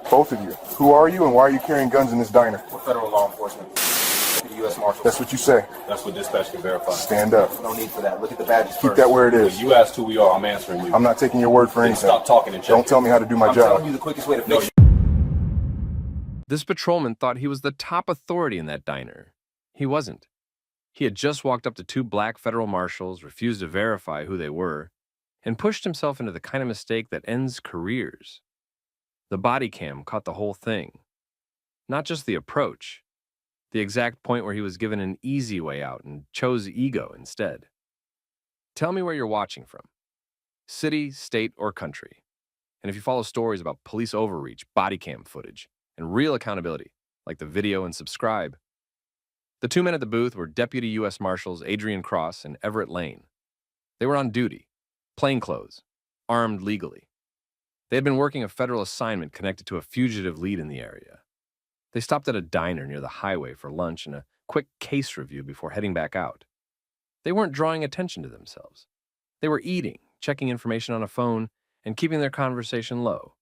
Both of you. Who are you and why are you carrying guns in this diner? We're federal law enforcement. The U.S. Marshals. That's what you say. That's what dispatch can verify. Stand up. No need for that. Look at the badges Keep first. that where it is. You asked who we are. I'm answering you. I'm not taking your word for anything. Stop talking and check. Don't tell me how to do my I'm job. telling you the quickest way to fix it. This patrolman thought he was the top authority in that diner. He wasn't. He had just walked up to two black federal marshals, refused to verify who they were, and pushed himself into the kind of mistake that ends careers. The body cam caught the whole thing. Not just the approach, the exact point where he was given an easy way out and chose ego instead. Tell me where you're watching from. City, state, or country. And if you follow stories about police overreach, body cam footage, and real accountability, like the video and subscribe. The two men at the booth were Deputy U.S. Marshals Adrian Cross and Everett Lane. They were on duty, plainclothes, armed legally. They had been working a federal assignment connected to a fugitive lead in the area. They stopped at a diner near the highway for lunch and a quick case review before heading back out. They weren't drawing attention to themselves. They were eating, checking information on a phone, and keeping their conversation low.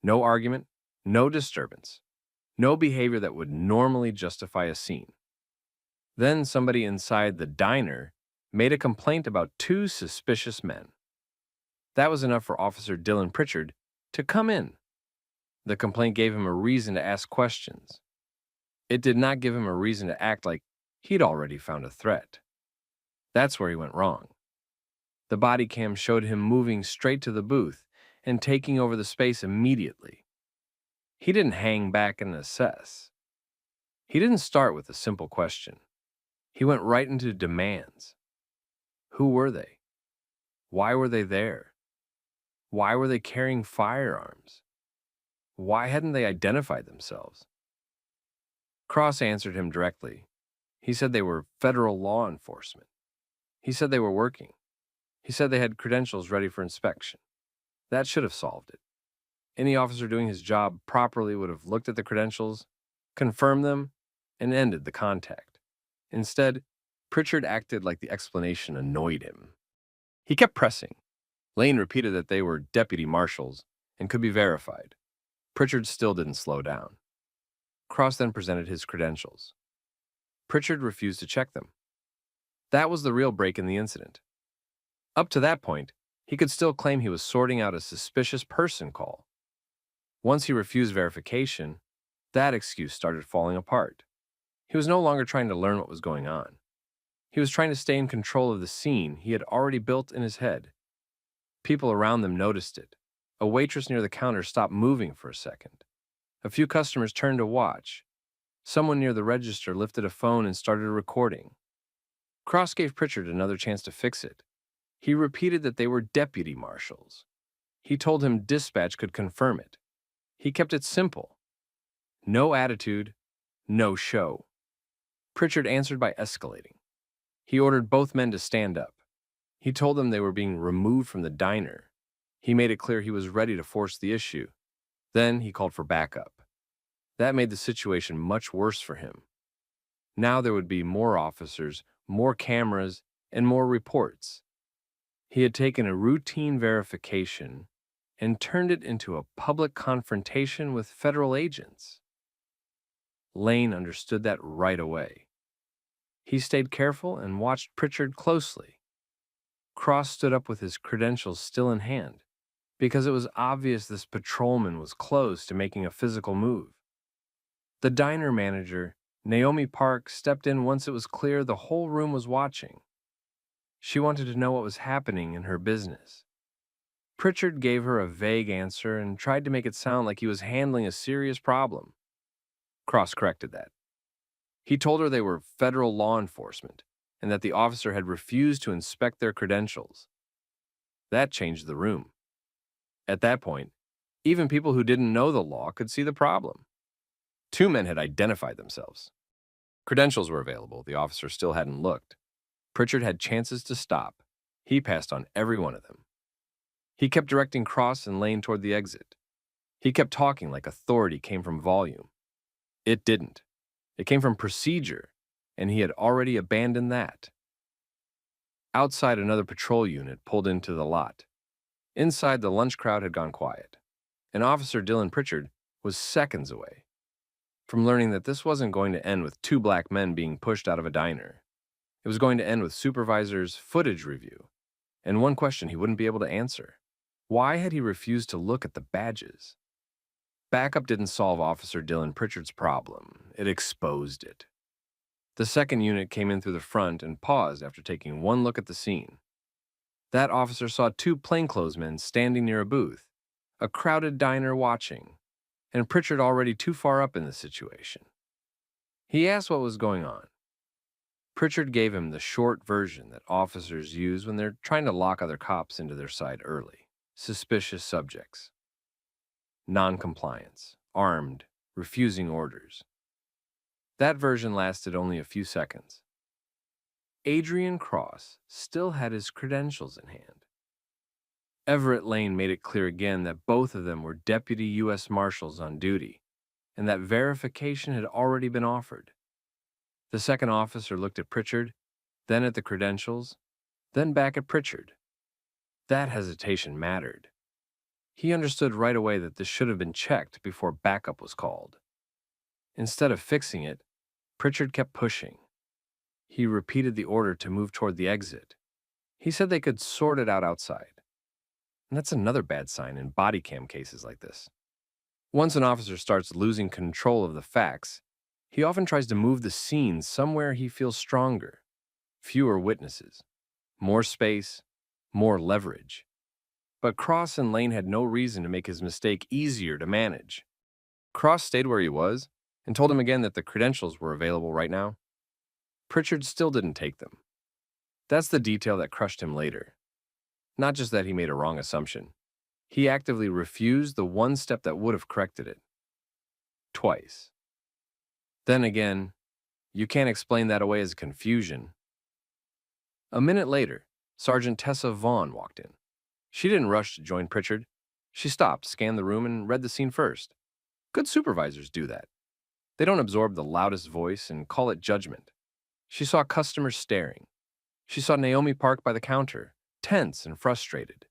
No argument, no disturbance, no behavior that would normally justify a scene. Then somebody inside the diner made a complaint about two suspicious men. That was enough for Officer Dylan Pritchard to come in. The complaint gave him a reason to ask questions. It did not give him a reason to act like he'd already found a threat. That's where he went wrong. The body cam showed him moving straight to the booth and taking over the space immediately. He didn't hang back and assess. He didn't start with a simple question. He went right into demands. Who were they? Why were they there? Why were they carrying firearms? Why hadn't they identified themselves? Cross answered him directly. He said they were federal law enforcement. He said they were working. He said they had credentials ready for inspection. That should have solved it. Any officer doing his job properly would have looked at the credentials, confirmed them, and ended the contact. Instead, Pritchard acted like the explanation annoyed him. He kept pressing. Lane repeated that they were deputy marshals and could be verified. Pritchard still didn't slow down. Cross then presented his credentials. Pritchard refused to check them. That was the real break in the incident. Up to that point, he could still claim he was sorting out a suspicious person call. Once he refused verification, that excuse started falling apart. He was no longer trying to learn what was going on. He was trying to stay in control of the scene he had already built in his head. People around them noticed it. A waitress near the counter stopped moving for a second. A few customers turned to watch. Someone near the register lifted a phone and started recording. Cross gave Pritchard another chance to fix it. He repeated that they were deputy marshals. He told him dispatch could confirm it. He kept it simple. No attitude, no show. Pritchard answered by escalating. He ordered both men to stand up. He told them they were being removed from the diner. He made it clear he was ready to force the issue. Then he called for backup. That made the situation much worse for him. Now there would be more officers, more cameras, and more reports. He had taken a routine verification and turned it into a public confrontation with federal agents. Lane understood that right away. He stayed careful and watched Pritchard closely. Cross stood up with his credentials still in hand, because it was obvious this patrolman was close to making a physical move. The diner manager, Naomi Park, stepped in once it was clear the whole room was watching. She wanted to know what was happening in her business. Pritchard gave her a vague answer and tried to make it sound like he was handling a serious problem. Cross corrected that. He told her they were federal law enforcement and that the officer had refused to inspect their credentials. That changed the room. At that point, even people who didn't know the law could see the problem. Two men had identified themselves. Credentials were available. The officer still hadn't looked. Pritchard had chances to stop. He passed on every one of them. He kept directing Cross and Lane toward the exit. He kept talking like authority came from volume. It didn't. It came from procedure, and he had already abandoned that. Outside, another patrol unit pulled into the lot. Inside, the lunch crowd had gone quiet. and Officer Dylan Pritchard was seconds away from learning that this wasn't going to end with two black men being pushed out of a diner. It was going to end with supervisor's footage review, and one question he wouldn't be able to answer. Why had he refused to look at the badges? Backup didn't solve Officer Dylan Pritchard's problem. It exposed it. The second unit came in through the front and paused after taking one look at the scene. That officer saw two plainclothesmen standing near a booth, a crowded diner watching, and Pritchard already too far up in the situation. He asked what was going on. Pritchard gave him the short version that officers use when they're trying to lock other cops into their side early. Suspicious subjects. Non-compliance. Armed. Refusing orders. That version lasted only a few seconds. Adrian Cross still had his credentials in hand. Everett Lane made it clear again that both of them were deputy U.S. Marshals on duty, and that verification had already been offered. The second officer looked at Pritchard, then at the credentials, then back at Pritchard. That hesitation mattered. He understood right away that this should have been checked before backup was called. Instead of fixing it, Pritchard kept pushing. He repeated the order to move toward the exit. He said they could sort it out outside. And that's another bad sign in Bodycam cases like this. Once an officer starts losing control of the facts, he often tries to move the scene somewhere he feels stronger. Fewer witnesses, more space, more leverage. But Cross and Lane had no reason to make his mistake easier to manage. Cross stayed where he was and told him again that the credentials were available right now. Pritchard still didn't take them. That's the detail that crushed him later. Not just that he made a wrong assumption. He actively refused the one step that would have corrected it. Twice. Then again, you can't explain that away as confusion. A minute later, Sergeant Tessa Vaughn walked in. She didn't rush to join Pritchard. She stopped, scanned the room, and read the scene first. Good supervisors do that. They don't absorb the loudest voice and call it judgment. She saw customers staring. She saw Naomi Park by the counter, tense and frustrated.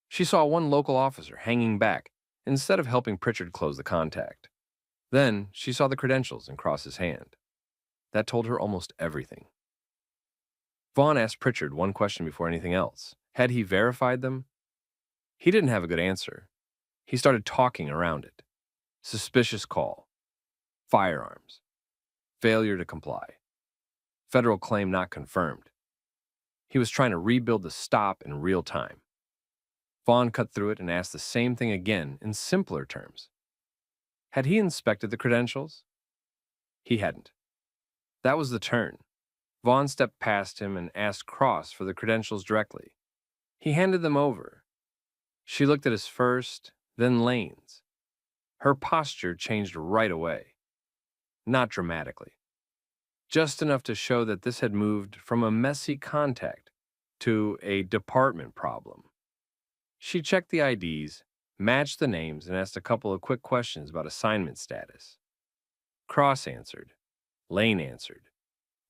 She saw one local officer hanging back instead of helping Pritchard close the contact. Then she saw the credentials and Cross's hand. That told her almost everything. Vaughn asked Pritchard one question before anything else. Had he verified them? He didn't have a good answer. He started talking around it. Suspicious call. Firearms. Failure to comply. Federal claim not confirmed. He was trying to rebuild the stop in real time. Vaughn cut through it and asked the same thing again in simpler terms. Had he inspected the credentials? He hadn't. That was the turn. Vaughn stepped past him and asked Cross for the credentials directly. He handed them over. She looked at his first, then Lane's. Her posture changed right away. Not dramatically. Just enough to show that this had moved from a messy contact to a department problem. She checked the IDs, matched the names, and asked a couple of quick questions about assignment status. Cross answered. Lane answered.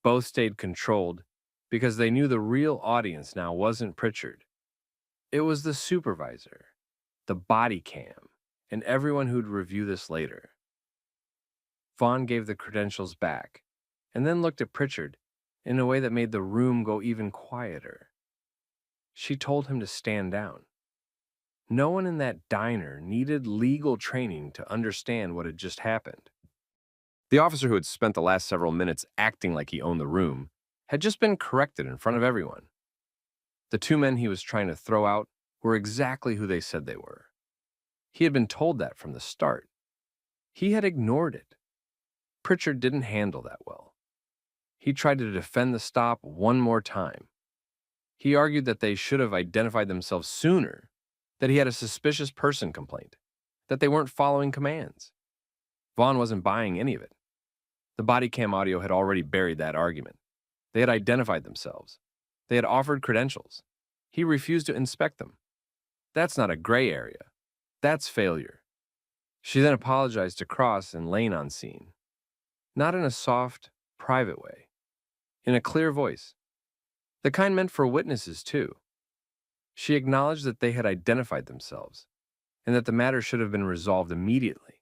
Both stayed controlled because they knew the real audience now wasn't Pritchard. It was the supervisor, the body cam, and everyone who'd review this later. Vaughn gave the credentials back, and then looked at Pritchard in a way that made the room go even quieter. She told him to stand down. No one in that diner needed legal training to understand what had just happened. The officer who had spent the last several minutes acting like he owned the room had just been corrected in front of everyone. The two men he was trying to throw out were exactly who they said they were. He had been told that from the start. He had ignored it. Pritchard didn't handle that well. He tried to defend the stop one more time. He argued that they should have identified themselves sooner, that he had a suspicious person complaint, that they weren't following commands. Vaughn wasn't buying any of it. The body cam audio had already buried that argument. They had identified themselves. They had offered credentials. He refused to inspect them. That's not a gray area. That's failure. She then apologized to Cross and Lane on scene. Not in a soft, private way. In a clear voice. The kind meant for witnesses, too. She acknowledged that they had identified themselves. and that the matter should have been resolved immediately.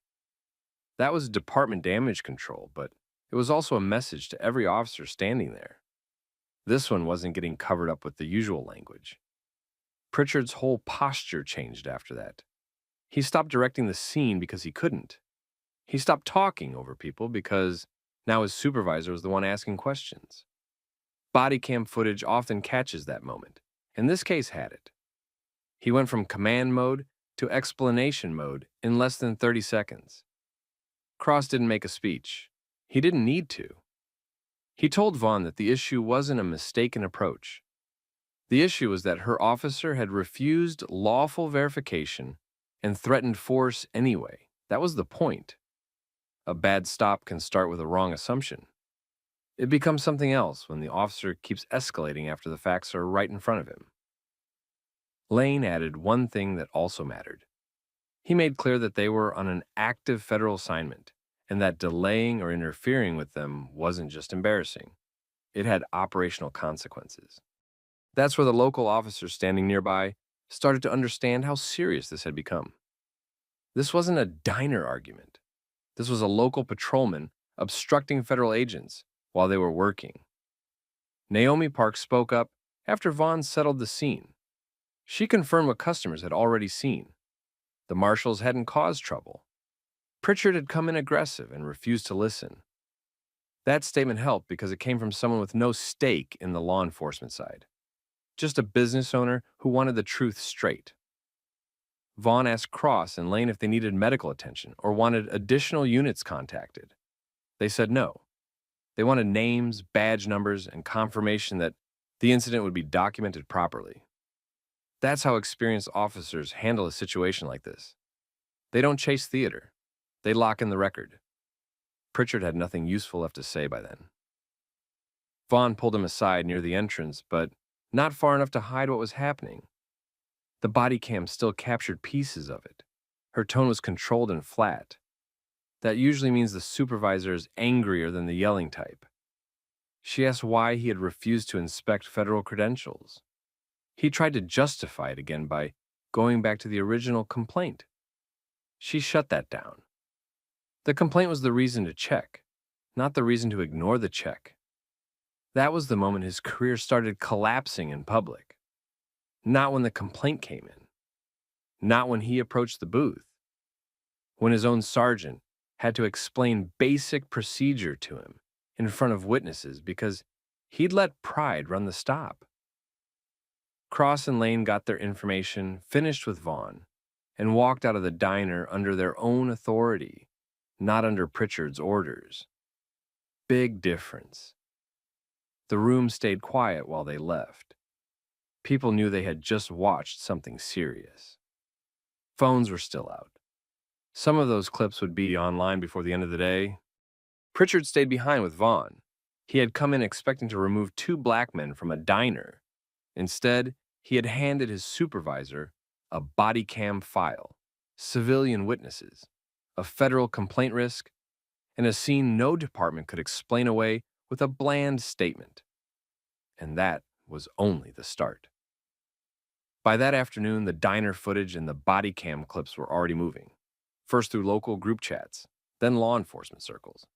That was department damage control, but it was also a message to every officer standing there. This one wasn't getting covered up with the usual language. Pritchard's whole posture changed after that. He stopped directing the scene because he couldn't. He stopped talking over people because now his supervisor was the one asking questions. Bodycam footage often catches that moment, and this case had it. He went from command mode to explanation mode in less than 30 seconds. Cross didn't make a speech. He didn't need to. He told Vaughn that the issue wasn't a mistaken approach. The issue was that her officer had refused lawful verification and threatened force anyway. That was the point. A bad stop can start with a wrong assumption. It becomes something else when the officer keeps escalating after the facts are right in front of him. Lane added one thing that also mattered. He made clear that they were on an active federal assignment and that delaying or interfering with them wasn't just embarrassing. It had operational consequences. That's where the local officers standing nearby started to understand how serious this had become. This wasn't a diner argument. This was a local patrolman obstructing federal agents while they were working. Naomi Park spoke up after Vaughn settled the scene. She confirmed what customers had already seen. The Marshals hadn't caused trouble. Pritchard had come in aggressive and refused to listen. That statement helped because it came from someone with no stake in the law enforcement side. Just a business owner who wanted the truth straight. Vaughn asked Cross and Lane if they needed medical attention or wanted additional units contacted. They said no. They wanted names, badge numbers, and confirmation that the incident would be documented properly. That's how experienced officers handle a situation like this. They don't chase theater. They lock in the record. Pritchard had nothing useful left to say by then. Vaughn pulled him aside near the entrance, but not far enough to hide what was happening. The body cam still captured pieces of it. Her tone was controlled and flat. That usually means the supervisor is angrier than the yelling type. She asked why he had refused to inspect federal credentials. He tried to justify it again by going back to the original complaint. She shut that down. The complaint was the reason to check, not the reason to ignore the check. That was the moment his career started collapsing in public. Not when the complaint came in. Not when he approached the booth. When his own sergeant had to explain basic procedure to him in front of witnesses because he'd let pride run the stop. Cross and Lane got their information, finished with Vaughn, and walked out of the diner under their own authority, not under Pritchard's orders. Big difference. The room stayed quiet while they left. People knew they had just watched something serious. Phones were still out. Some of those clips would be online before the end of the day. Pritchard stayed behind with Vaughn. He had come in expecting to remove 2 black men from a diner. Instead, he had handed his supervisor a body cam file, civilian witnesses, a federal complaint risk, and a scene no department could explain away with a bland statement. And that was only the start. By that afternoon, the diner footage and the body cam clips were already moving. First through local group chats, then law enforcement circles,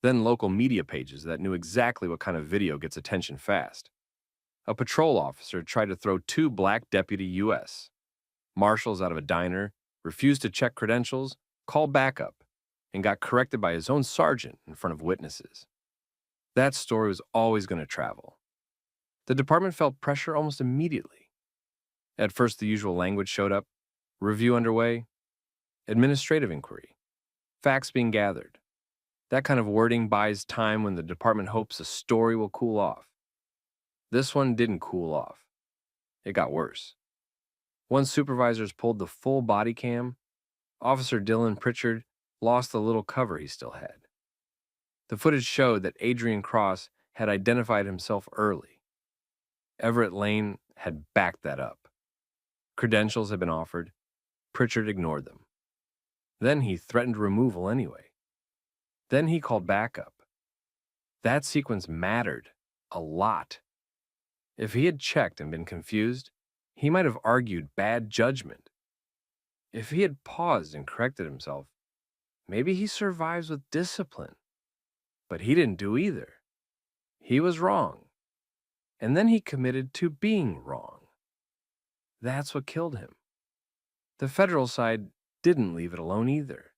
then local media pages that knew exactly what kind of video gets attention fast. A patrol officer tried to throw 2 black deputy U.S. Marshals out of a diner, refused to check credentials, called backup, and got corrected by his own sergeant in front of witnesses. That story was always going to travel. The department felt pressure almost immediately. At first, the usual language showed up, review underway, administrative inquiry, facts being gathered. That kind of wording buys time when the department hopes a story will cool off. This one didn't cool off. It got worse. Once supervisors pulled the full body cam, Officer Dylan Pritchard lost the little cover he still had. The footage showed that Adrian Cross had identified himself early. Everett Lane had backed that up. Credentials had been offered. Pritchard ignored them. Then he threatened removal anyway. Then he called backup. That sequence mattered a lot. If he had checked and been confused, he might have argued bad judgment. If he had paused and corrected himself, maybe he survives with discipline. But he didn't do either. He was wrong. And then he committed to being wrong. That's what killed him. The federal side didn't leave it alone either.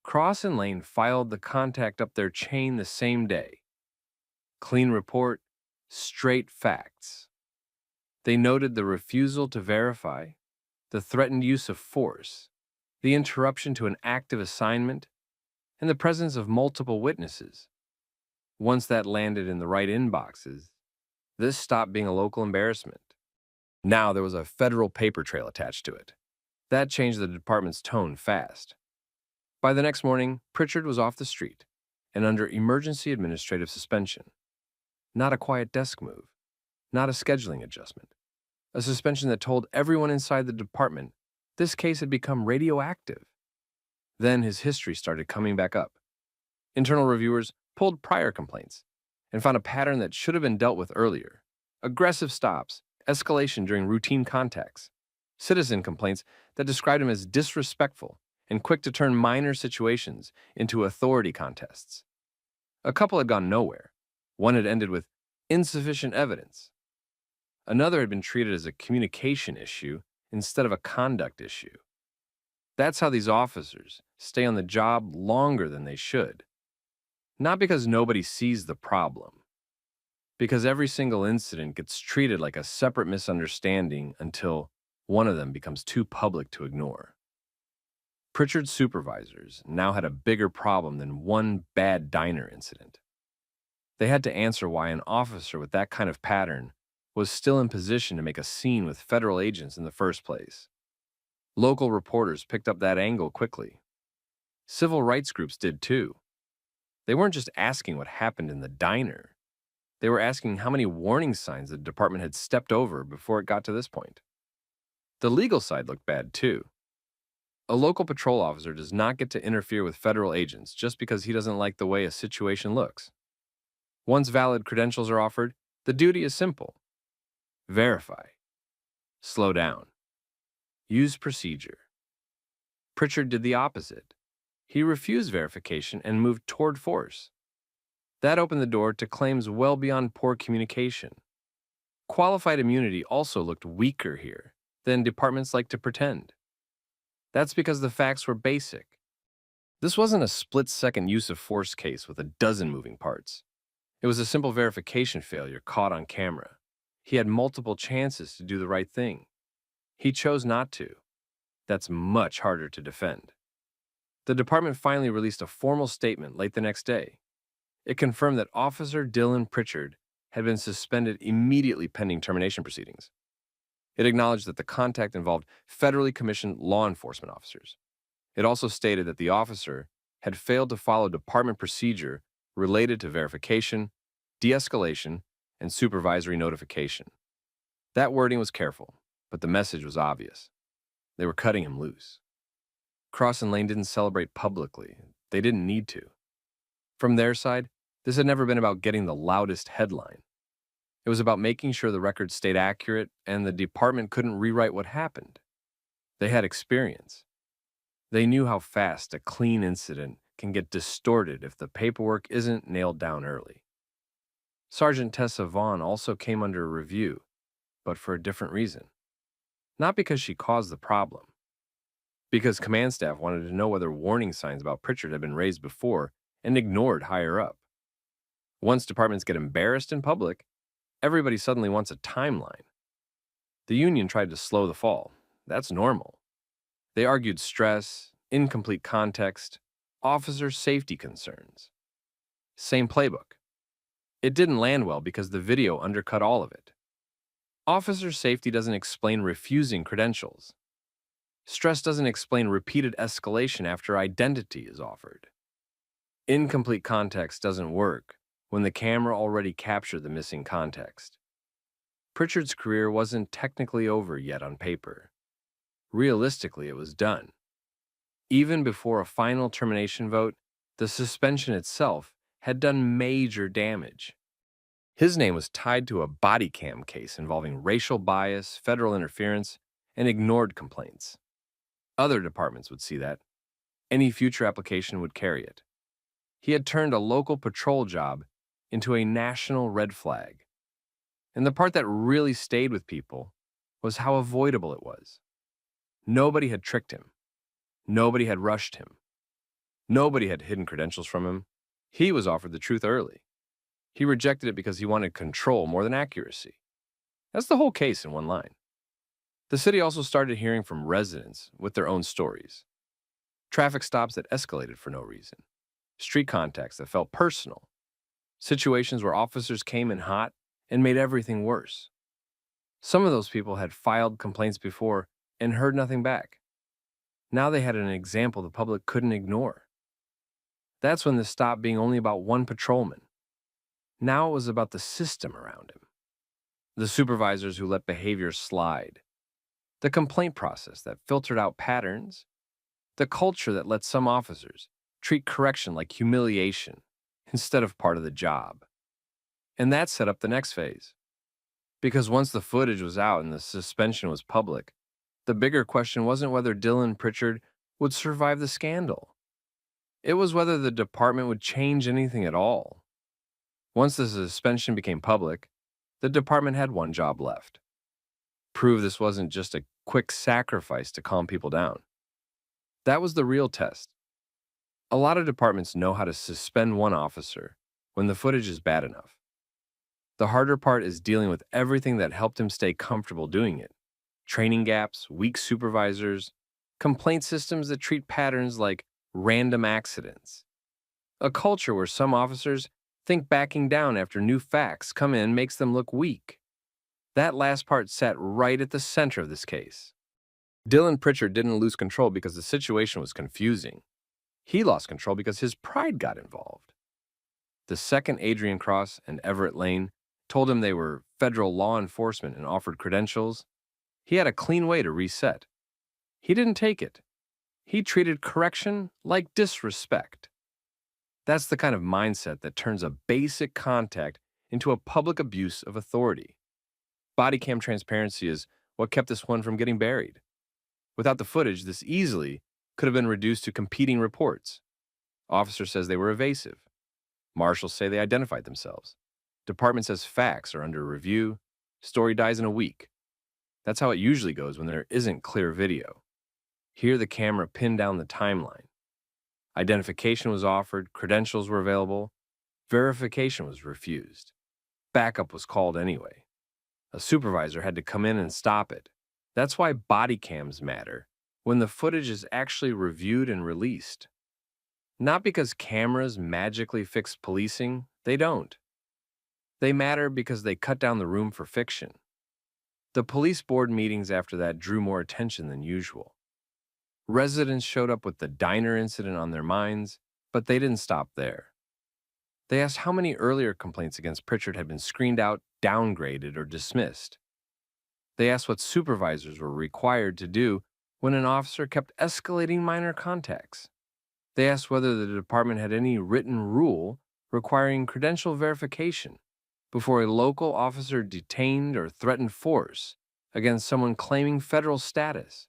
Cross and Lane filed the contact up their chain the same day. Clean report, straight facts. They noted the refusal to verify, the threatened use of force, the interruption to an active assignment, and the presence of multiple witnesses. Once that landed in the right inboxes, this stopped being a local embarrassment. Now there was a federal paper trail attached to it. That changed the department's tone fast. By the next morning, Pritchard was off the street and under emergency administrative suspension. Not a quiet desk move, not a scheduling adjustment. A suspension that told everyone inside the department this case had become radioactive. Then his history started coming back up. Internal reviewers pulled prior complaints and found a pattern that should have been dealt with earlier. Aggressive stops, escalation during routine contacts, citizen complaints that described him as disrespectful and quick to turn minor situations into authority contests. A couple had gone nowhere. One had ended with insufficient evidence. Another had been treated as a communication issue instead of a conduct issue. That's how these officers stay on the job longer than they should. Not because nobody sees the problem, because every single incident gets treated like a separate misunderstanding until one of them becomes too public to ignore. Pritchard's supervisors now had a bigger problem than one bad diner incident. They had to answer why an officer with that kind of pattern was still in position to make a scene with federal agents in the first place. Local reporters picked up that angle quickly. Civil rights groups did too. They weren't just asking what happened in the diner. They were asking how many warning signs the department had stepped over before it got to this point. The legal side looked bad too. A local patrol officer does not get to interfere with federal agents just because he doesn't like the way a situation looks. Once valid credentials are offered, the duty is simple. Verify. Slow down. Use procedure. Pritchard did the opposite. He refused verification and moved toward force. That opened the door to claims well beyond poor communication. Qualified immunity also looked weaker here than departments like to pretend. That's because the facts were basic. This wasn't a split-second use of force case with a dozen moving parts. It was a simple verification failure caught on camera. He had multiple chances to do the right thing. He chose not to. That's much harder to defend. The department finally released a formal statement late the next day. It confirmed that Officer Dylan Pritchard had been suspended immediately pending termination proceedings. It acknowledged that the contact involved federally commissioned law enforcement officers. It also stated that the officer had failed to follow department procedure related to verification, de-escalation, and supervisory notification. That wording was careful, but the message was obvious. They were cutting him loose. Cross and Lane didn't celebrate publicly. They didn't need to. From their side, this had never been about getting the loudest headline. It was about making sure the record stayed accurate and the department couldn't rewrite what happened. They had experience. They knew how fast a clean incident can get distorted if the paperwork isn't nailed down early. Sergeant Tessa Vaughn also came under review, but for a different reason. Not because she caused the problem. Because command staff wanted to know whether warning signs about Pritchard had been raised before and ignored higher up. Once departments get embarrassed in public, everybody suddenly wants a timeline. The union tried to slow the fall. That's normal. They argued stress, incomplete context, officer safety concerns. Same playbook. It didn't land well because the video undercut all of it. Officer safety doesn't explain refusing credentials. Stress doesn't explain repeated escalation after identity is offered. Incomplete context doesn't work when the camera already captured the missing context. Pritchard's career wasn't technically over yet on paper. Realistically, it was done. Even before a final termination vote, the suspension itself had done major damage. His name was tied to a Bodycam case involving racial bias, federal interference, and ignored complaints. Other departments would see that. Any future application would carry it. He had turned a local patrol job into a national red flag. And the part that really stayed with people was how avoidable it was. Nobody had tricked him. Nobody had rushed him. Nobody had hidden credentials from him. He was offered the truth early. He rejected it because he wanted control more than accuracy. That's the whole case in one line. The city also started hearing from residents with their own stories. Traffic stops that escalated for no reason. Street contacts that felt personal. Situations where officers came in hot and made everything worse. Some of those people had filed complaints before and heard nothing back. Now they had an example the public couldn't ignore. That's when this stopped being only about one patrolman. Now it was about the system around him. The supervisors who let behavior slide. The complaint process that filtered out patterns. The culture that let some officers treat correction like humiliation instead of part of the job. And that set up the next phase. Because once the footage was out and the suspension was public, the bigger question wasn't whether Dylan Pritchard would survive the scandal. It was whether the department would change anything at all. Once the suspension became public, the department had one job left. Prove this wasn't just a quick sacrifice to calm people down. That was the real test. A lot of departments know how to suspend one officer when the footage is bad enough. The harder part is dealing with everything that helped him stay comfortable doing it. Training gaps, weak supervisors, complaint systems that treat patterns like random accidents. A culture where some officers think backing down after new facts come in makes them look weak. That last part sat right at the center of this case. Dylan Pritchard didn't lose control because the situation was confusing. He lost control because his pride got involved. The second Adrian Cross and Everett Lane told him they were federal law enforcement and offered credentials, he had a clean way to reset. He didn't take it. He treated correction like disrespect. That's the kind of mindset that turns a basic contact into a public abuse of authority. Bodycam transparency is what kept this one from getting buried. Without the footage, this easily could have been reduced to competing reports. Officer says they were evasive. Marshals say they identified themselves. Department says facts are under review. Story dies in a week. That's how it usually goes when there isn't clear video. Here the camera pinned down the timeline. Identification was offered, credentials were available, verification was refused. Backup was called anyway. A supervisor had to come in and stop it. That's why body cams matter when the footage is actually reviewed and released. Not because cameras magically fix policing, they don't. They matter because they cut down the room for fiction. The police board meetings after that drew more attention than usual. Residents showed up with the diner incident on their minds, but they didn't stop there. They asked how many earlier complaints against Pritchard had been screened out, downgraded, or dismissed. They asked what supervisors were required to do when an officer kept escalating minor contacts. They asked whether the department had any written rule requiring credential verification before a local officer detained or threatened force against someone claiming federal status.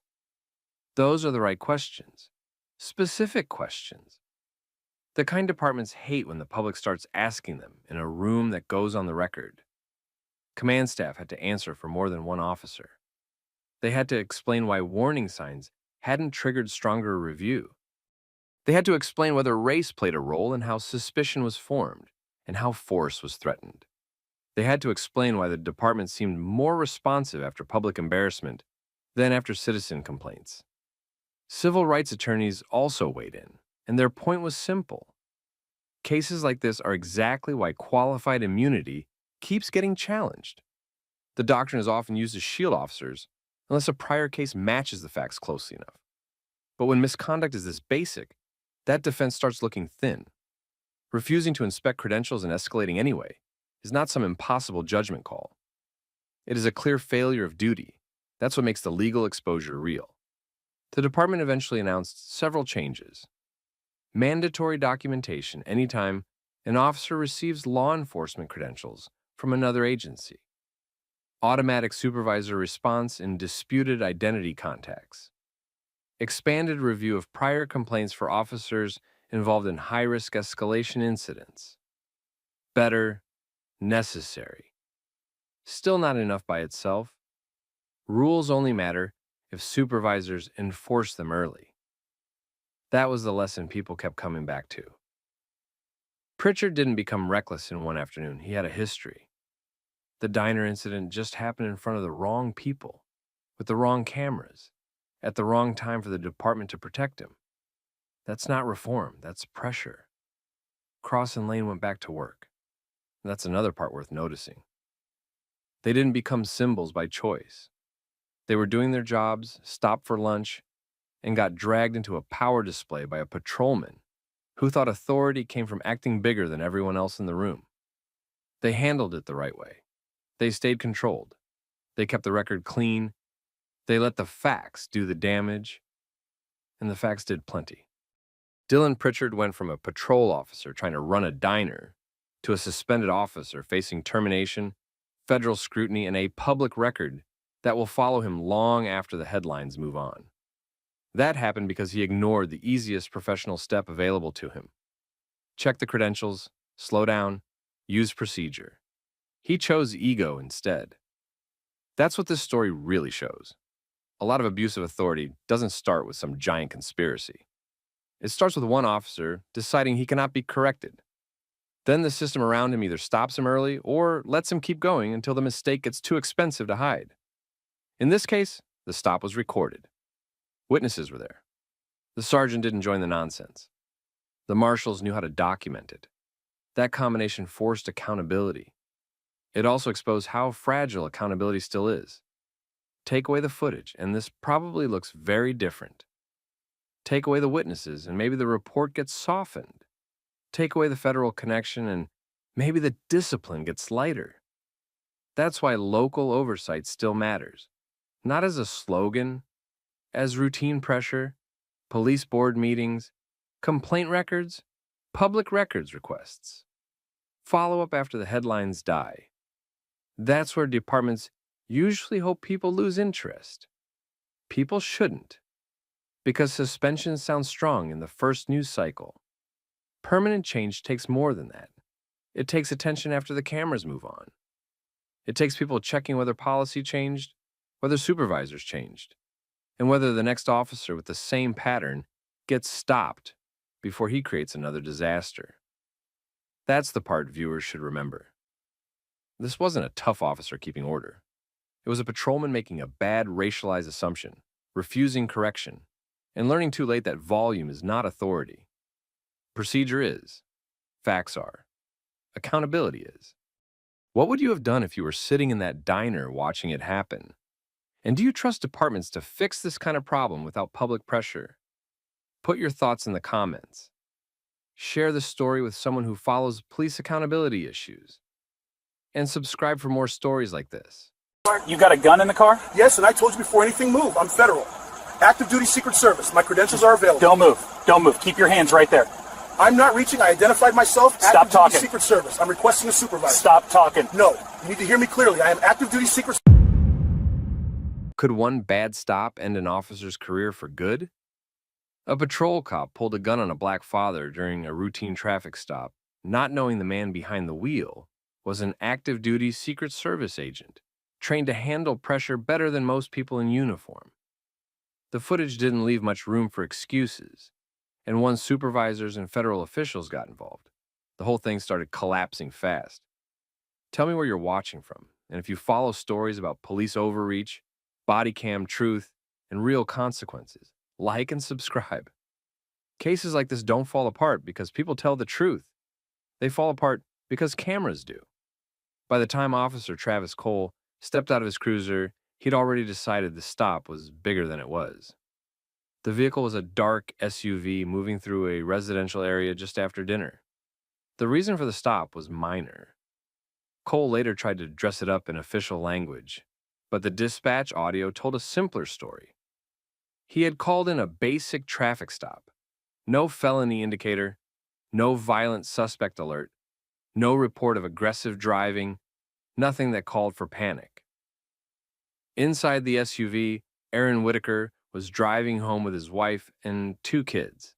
Those are the right questions. Specific questions. The kind departments hate when the public starts asking them in a room that goes on the record. Command staff had to answer for more than one officer. They had to explain why warning signs hadn't triggered stronger review. They had to explain whether race played a role in how suspicion was formed and how force was threatened. They had to explain why the department seemed more responsive after public embarrassment than after citizen complaints. Civil rights attorneys also weighed in, and their point was simple. Cases like this are exactly why qualified immunity keeps getting challenged. The doctrine is often used to shield officers unless a prior case matches the facts closely enough. But when misconduct is this basic, that defense starts looking thin. Refusing to inspect credentials and escalating anyway is not some impossible judgment call. It is a clear failure of duty. That's what makes the legal exposure real. The department eventually announced several changes. Mandatory documentation anytime an officer receives law enforcement credentials from another agency. Automatic supervisor response in disputed identity contacts. expanded review of prior complaints for officers involved in high-risk escalation incidents. Better, necessary. Still not enough by itself. Rules only matter if supervisors enforce them early. That was the lesson people kept coming back to. Pritchard didn't become reckless in one afternoon. He had a history. The diner incident just happened in front of the wrong people, with the wrong cameras, at the wrong time for the department to protect him. That's not reform, that's pressure. Cross and Lane went back to work. That's another part worth noticing. They didn't become symbols by choice. They were doing their jobs, stopped for lunch, and got dragged into a power display by a patrolman who thought authority came from acting bigger than everyone else in the room. They handled it the right way. They stayed controlled. They kept the record clean. They let the facts do the damage, and the facts did plenty. Dylan Pritchard went from a patrol officer trying to run a diner to a suspended officer facing termination, federal scrutiny, and a public record that will follow him long after the headlines move on. That happened because he ignored the easiest professional step available to him. Check the credentials, slow down, use procedure. He chose ego instead. That's what this story really shows. A lot of abuse of authority doesn't start with some giant conspiracy. It starts with one officer deciding he cannot be corrected. Then the system around him either stops him early or lets him keep going until the mistake gets too expensive to hide. In this case, the stop was recorded. Witnesses were there. The sergeant didn't join the nonsense. The marshals knew how to document it. That combination forced accountability. It also exposed how fragile accountability still is. Take away the footage, and this probably looks very different. Take away the witnesses, and maybe the report gets softened. Take away the federal connection, and maybe the discipline gets lighter. That's why local oversight still matters. Not as a slogan, as routine pressure, police board meetings, complaint records, public records requests. Follow up after the headlines die. That's where departments usually hope people lose interest. People shouldn't, because suspension sounds strong in the first news cycle. Permanent change takes more than that. It takes attention after the cameras move on. It takes people checking whether policy changed, whether supervisors changed, and whether the next officer with the same pattern gets stopped before he creates another disaster. That's the part viewers should remember. This wasn't a tough officer keeping order. It was a patrolman making a bad racialized assumption, refusing correction, and learning too late that volume is not authority. Procedure is. Facts are. Accountability is. What would you have done if you were sitting in that diner watching it happen? And do you trust departments to fix this kind of problem without public pressure? Put your thoughts in the comments. Share the story with someone who follows police accountability issues. And subscribe for more stories like this. You got a gun in the car? Yes, and I told you before anything moved, I'm federal. Active duty Secret Service. My credentials are available. Don't move. Don't move. Keep your hands right there. I'm not reaching. I identified myself. Stop active talking. Duty Secret Service. I'm requesting a supervisor. Stop talking. No, you need to hear me clearly. I am active duty Secret. Could one bad stop end an officer's career for good? A patrol cop pulled a gun on a black father during a routine traffic stop, not knowing the man behind the wheel was an active duty Secret Service agent, trained to handle pressure better than most people in uniform. The footage didn't leave much room for excuses, and once supervisors and federal officials got involved, the whole thing started collapsing fast. Tell me where you're watching from, and if you follow stories about police overreach, bodycam truth, and real consequences, like and subscribe. Cases like this don't fall apart because people tell the truth. They fall apart because cameras do. By the time Officer Travis Cole stepped out of his cruiser, he'd already decided the stop was bigger than it was. The vehicle was a dark SUV moving through a residential area just after dinner. The reason for the stop was minor. Cole later tried to dress it up in official language, but the dispatch audio told a simpler story. He had called in a basic traffic stop. No felony indicator, no violent suspect alert, no report of aggressive driving, nothing that called for panic. Inside the SUV, Aaron Whitaker was driving home with his wife and 2 kids.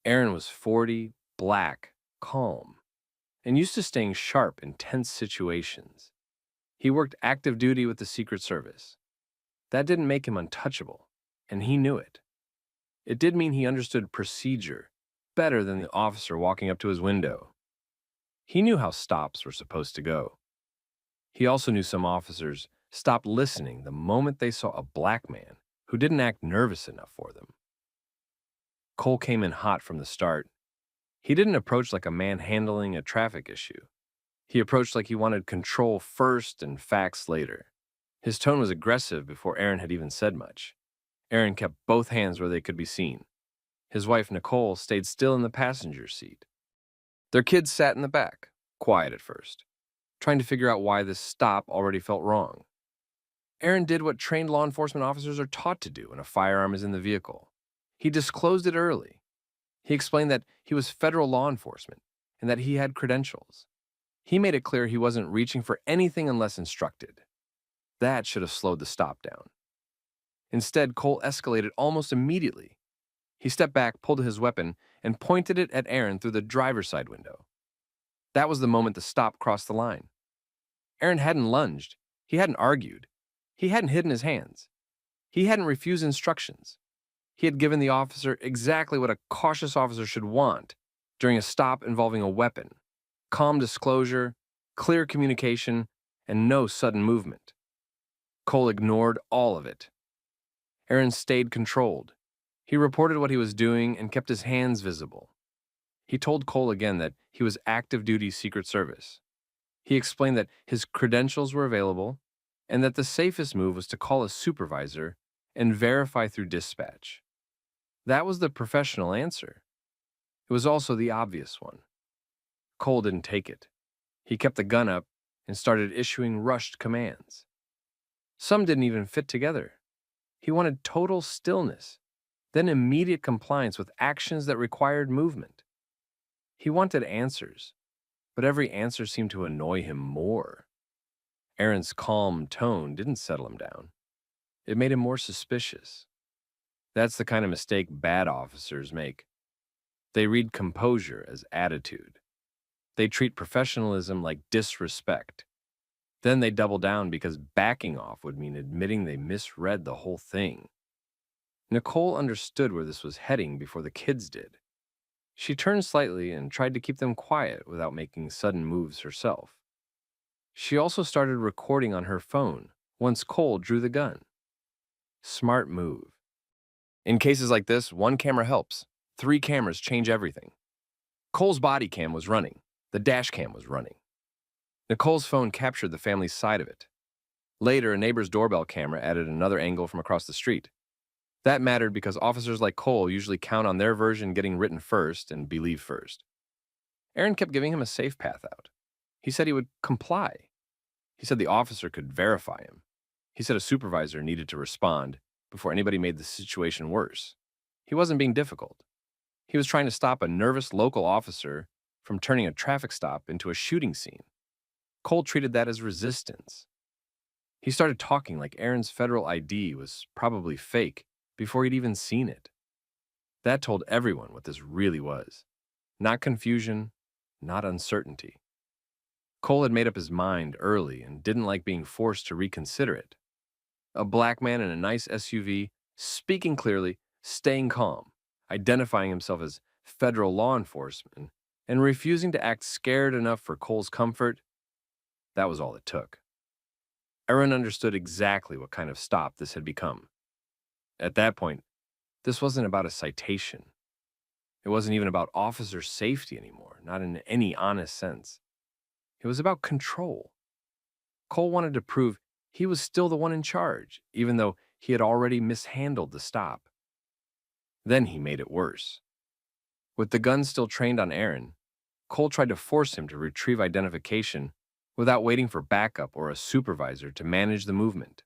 Aaron was 40, black, calm, and used to staying sharp in tense situations. He worked active duty with the Secret Service. That didn't make him untouchable, and he knew it. It did mean he understood procedure better than the officer walking up to his window. He knew how stops were supposed to go. He also knew some officers stopped listening the moment they saw a black man who didn't act nervous enough for them. Cole came in hot from the start. He didn't approach like a man handling a traffic issue. He approached like he wanted control first and facts later. His tone was aggressive before Aaron had even said much. Aaron kept both hands where they could be seen. His wife, Nicole, stayed still in the passenger seat. Their kids sat in the back, quiet at first, trying to figure out why this stop already felt wrong. Aaron did what trained law enforcement officers are taught to do when a firearm is in the vehicle. He disclosed it early. He explained that he was federal law enforcement and that he had credentials. He made it clear he wasn't reaching for anything unless instructed. That should have slowed the stop down. Instead, Cole escalated almost immediately. He stepped back, pulled his weapon, and pointed it at Aaron through the driver's side window. That was the moment the stop crossed the line. Aaron hadn't lunged. He hadn't argued. He hadn't hidden his hands. He hadn't refused instructions. He had given the officer exactly what a cautious officer should want during a stop involving a weapon: calm disclosure, clear communication, and no sudden movement. Cole ignored all of it. Aaron stayed controlled. He reported what he was doing and kept his hands visible. He told Cole again that he was active duty Secret Service. He explained that his credentials were available and that the safest move was to call a supervisor and verify through dispatch. That was the professional answer. It was also the obvious one. Cole didn't take it. He kept the gun up and started issuing rushed commands. Some didn't even fit together. He wanted total stillness, then immediate compliance with actions that required movement. He wanted answers, but every answer seemed to annoy him more. Aaron's calm tone didn't settle him down. It made him more suspicious. That's the kind of mistake bad officers make. They read composure as attitude. They treat professionalism like disrespect. Then they double down because backing off would mean admitting they misread the whole thing. Nicole understood where this was heading before the kids did. She turned slightly and tried to keep them quiet without making sudden moves herself. She also started recording on her phone once Cole drew the gun. Smart move. In cases like this, 1 camera helps. 3 cameras change everything. Cole's body cam was running. The dash cam was running. Nicole's phone captured the family's side of it. Later, a neighbor's doorbell camera added another angle from across the street. That mattered because officers like Cole usually count on their version getting written first and believed first. Aaron kept giving him a safe path out. He said he would comply. He said the officer could verify him. He said a supervisor needed to respond before anybody made the situation worse. He wasn't being difficult. He was trying to stop a nervous local officer from turning a traffic stop into a shooting scene. Cole treated that as resistance. He started talking like Aaron's federal ID was probably fake before he'd even seen it. That told everyone what this really was. Not confusion, not uncertainty. Cole had made up his mind early and didn't like being forced to reconsider it. A black man in a nice SUV, speaking clearly, staying calm, identifying himself as federal law enforcement, and refusing to act scared enough for Cole's comfort, that was all it took. Aaron understood exactly what kind of stop this had become. At that point, this wasn't about a citation. It wasn't even about officer safety anymore, not in any honest sense. It was about control. Cole wanted to prove he was still the one in charge, even though he had already mishandled the stop. Then he made it worse. With the gun still trained on Aaron, Cole tried to force him to retrieve identification without waiting for backup or a supervisor to manage the movement.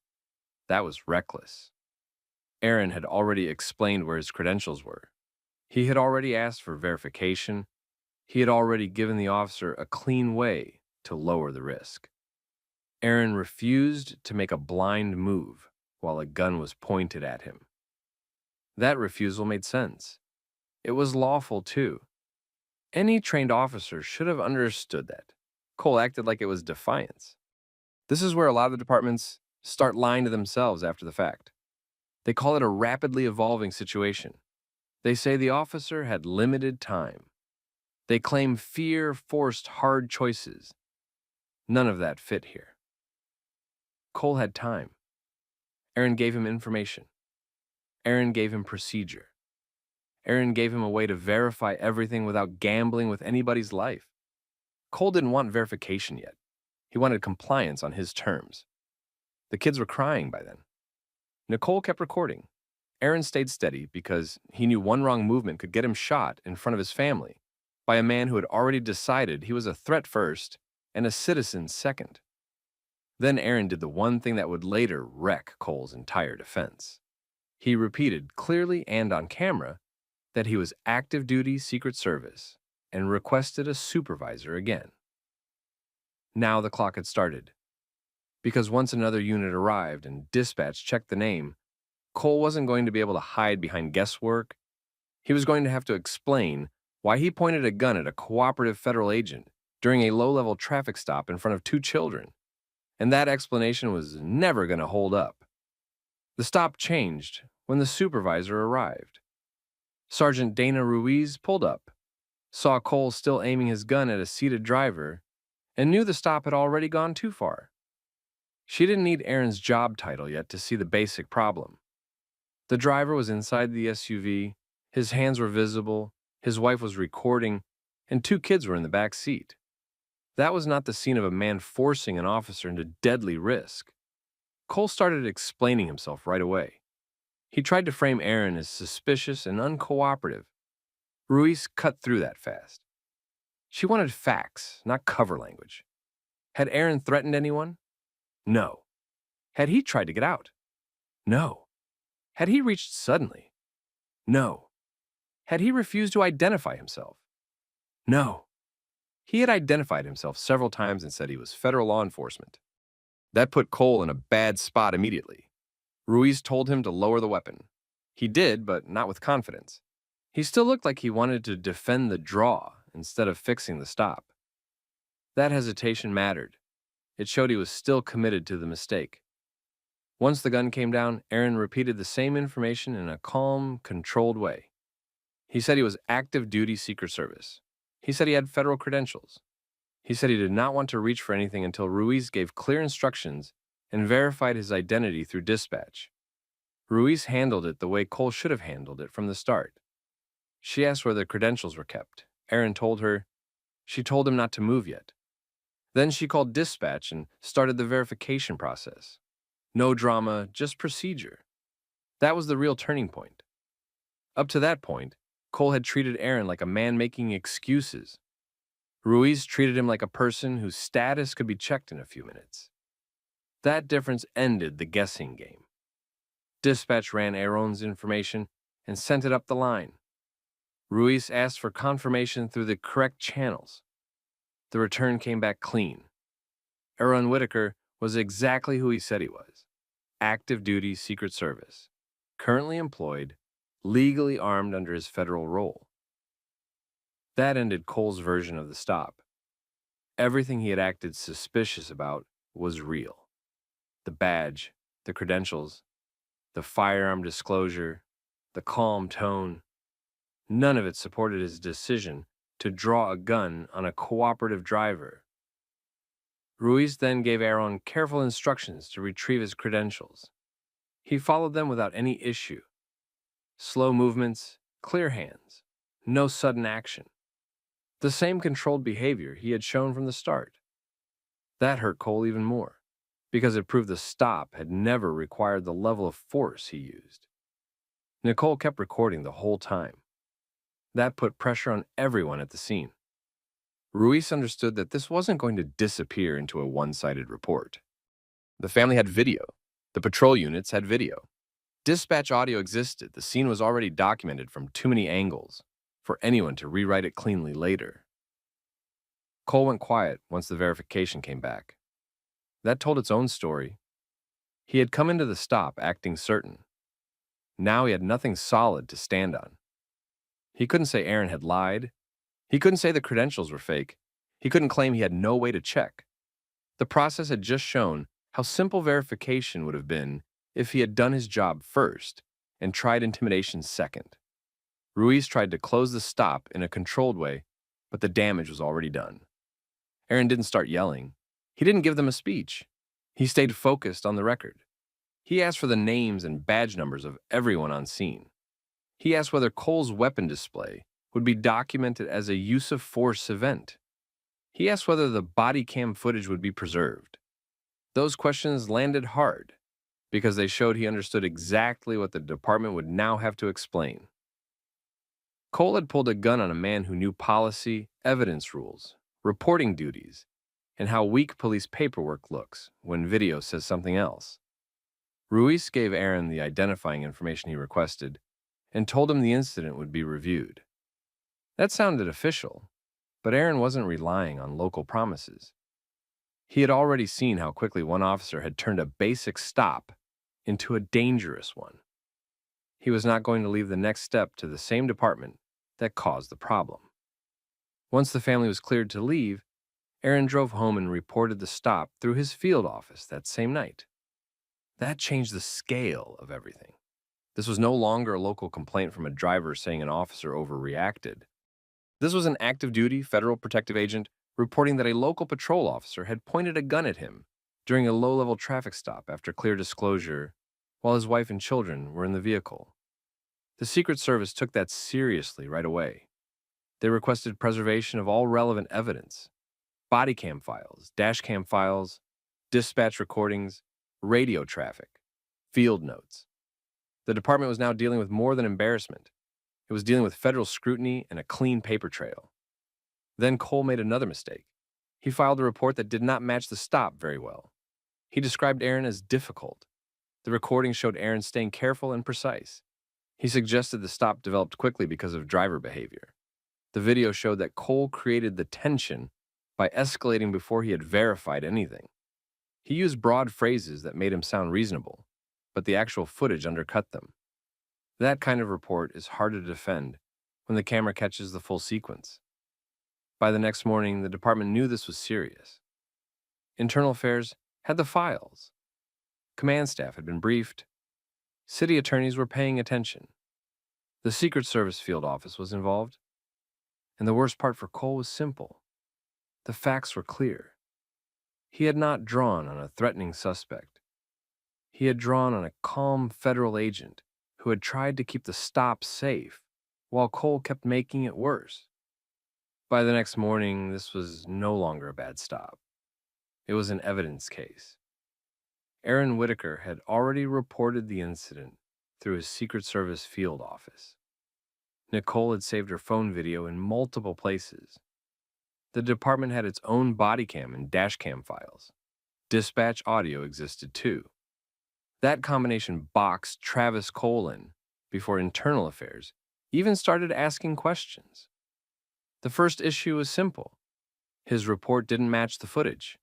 That was reckless. Aaron had already explained where his credentials were. He had already asked for verification. He had already given the officer a clean way to lower the risk. Aaron refused to make a blind move while a gun was pointed at him. That refusal made sense. It was lawful, too. Any trained officer should have understood that. Cole acted like it was defiance. This is where a lot of the departments start lying to themselves after the fact. They call it a rapidly evolving situation. They say the officer had limited time. They claim fear forced hard choices. None of that fit here. Cole had time. Aaron gave him information. Aaron gave him procedure. Aaron gave him a way to verify everything without gambling with anybody's life. Cole didn't want verification yet. He wanted compliance on his terms. The kids were crying by then. Nicole kept recording. Aaron stayed steady because he knew one wrong movement could get him shot in front of his family by a man who had already decided he was a threat first and a citizen second. Then Aaron did the one thing that would later wreck Cole's entire defense. He repeated clearly and on camera that he was active duty Secret Service and requested a supervisor again. Now the clock had started. Because once another unit arrived and dispatch checked the name, Cole wasn't going to be able to hide behind guesswork. He was going to have to explain why he pointed a gun at a cooperative federal agent during a low-level traffic stop in front of 2 children. And that explanation was never going to hold up. The stop changed when the supervisor arrived. Sergeant Dana Ruiz pulled up, saw Cole still aiming his gun at a seated driver, and knew the stop had already gone too far. She didn't need Aaron's job title yet to see the basic problem. The driver was inside the SUV, his hands were visible, his wife was recording, and 2 kids were in the back seat. That was not the scene of a man forcing an officer into deadly risk. Cole started explaining himself right away. He tried to frame Aaron as suspicious and uncooperative. Ruiz cut through that fast. She wanted facts, not cover language. Had Aaron threatened anyone? No. Had he tried to get out? No. Had he reached suddenly? No. Had he refused to identify himself? No. He had identified himself several times and said he was federal law enforcement. That put Cole in a bad spot immediately. Ruiz told him to lower the weapon. He did, but not with confidence. He still looked like he wanted to defend the draw instead of fixing the stop. That hesitation mattered. It showed he was still committed to the mistake. Once the gun came down, Aaron repeated the same information in a calm, controlled way. He said he was active duty Secret Service. He said he had federal credentials. He said he did not want to reach for anything until Ruiz gave clear instructions and verified his identity through dispatch. Ruiz handled it the way Cole should have handled it from the start. She asked where the credentials were kept. Aaron told her. She told him not to move yet. Then she called dispatch and started the verification process. No drama, just procedure. That was the real turning point. Up to that point, Cole had treated Aaron like a man making excuses. Ruiz treated him like a person whose status could be checked in a few minutes. That difference ended the guessing game. Dispatch ran Aaron's information and sent it up the line. Ruiz asked for confirmation through the correct channels. The return came back clean. Aaron Whitaker was exactly who he said he was. Active duty Secret Service. Currently employed, legally armed under his federal role. That ended Cole's version of the stop. Everything he had acted suspicious about was real. The badge, the credentials, the firearm disclosure, the calm tone. None of it supported his decision to draw a gun on a cooperative driver. Ruiz then gave Aaron careful instructions to retrieve his credentials. He followed them without any issue. Slow movements, clear hands, no sudden action. The same controlled behavior he had shown from the start. That hurt Cole even more, because it proved the stop had never required the level of force he used. Nicole kept recording the whole time. That put pressure on everyone at the scene. Ruiz understood that this wasn't going to disappear into a one-sided report. The family had video. The patrol units had video. Dispatch audio existed. The scene was already documented from too many angles for anyone to rewrite it cleanly later. Cole went quiet once the verification came back. That told its own story. He had come into the stop acting certain. Now he had nothing solid to stand on. He couldn't say Aaron had lied. He couldn't say the credentials were fake. He couldn't claim he had no way to check. The process had just shown how simple verification would have been if he had done his job first and tried intimidation second. Ruiz tried to close the stop in a controlled way, but the damage was already done. Aaron didn't start yelling. He didn't give them a speech. He stayed focused on the record. He asked for the names and badge numbers of everyone on scene. He asked whether Cole's weapon display would be documented as a use of force event. He asked whether the body cam footage would be preserved. Those questions landed hard because they showed he understood exactly what the department would now have to explain. Cole had pulled a gun on a man who knew policy, evidence rules, reporting duties, and how weak police paperwork looks when video says something else. Ruiz gave Aaron the identifying information he requested and told him the incident would be reviewed. That sounded official, but Aaron wasn't relying on local promises. He had already seen how quickly one officer had turned a basic stop into a dangerous one. He was not going to leave the next step to the same department that caused the problem. Once the family was cleared to leave, Aaron drove home and reported the stop through his field office that same night. That changed the scale of everything. This was no longer a local complaint from a driver saying an officer overreacted. This was an active-duty federal protective agent reporting that a local patrol officer had pointed a gun at him during a low-level traffic stop after clear disclosure while his wife and children were in the vehicle. The Secret Service took that seriously right away. They requested preservation of all relevant evidence: body cam files, dash cam files, dispatch recordings, radio traffic, field notes. The department was now dealing with more than embarrassment. It was dealing with federal scrutiny and a clean paper trail. Then Cole made another mistake. He filed a report that did not match the stop very well. He described Aaron as difficult. The recording showed Aaron staying careful and precise. He suggested the stop developed quickly because of driver behavior. The video showed that Cole created the tension by escalating before he had verified anything. He used broad phrases that made him sound reasonable, but the actual footage undercut them. That kind of report is hard to defend when the camera catches the full sequence. By the next morning, the department knew this was serious. Internal Affairs had the files. Command staff had been briefed. City attorneys were paying attention. The Secret Service field office was involved. And the worst part for Cole was simple. The facts were clear. He had not drawn on a threatening suspect. He had drawn on a calm federal agent who had tried to keep the stop safe while Cole kept making it worse. By the next morning, this was no longer a bad stop. It was an evidence case. Aaron Whitaker had already reported the incident through his Secret Service field office. Nicole had saved her phone video in multiple places. The department had its own body cam and dash cam files. Dispatch audio existed too. That combination boxed Travis Cole in before Internal Affairs even started asking questions. The first issue was simple. His report didn't match the footage.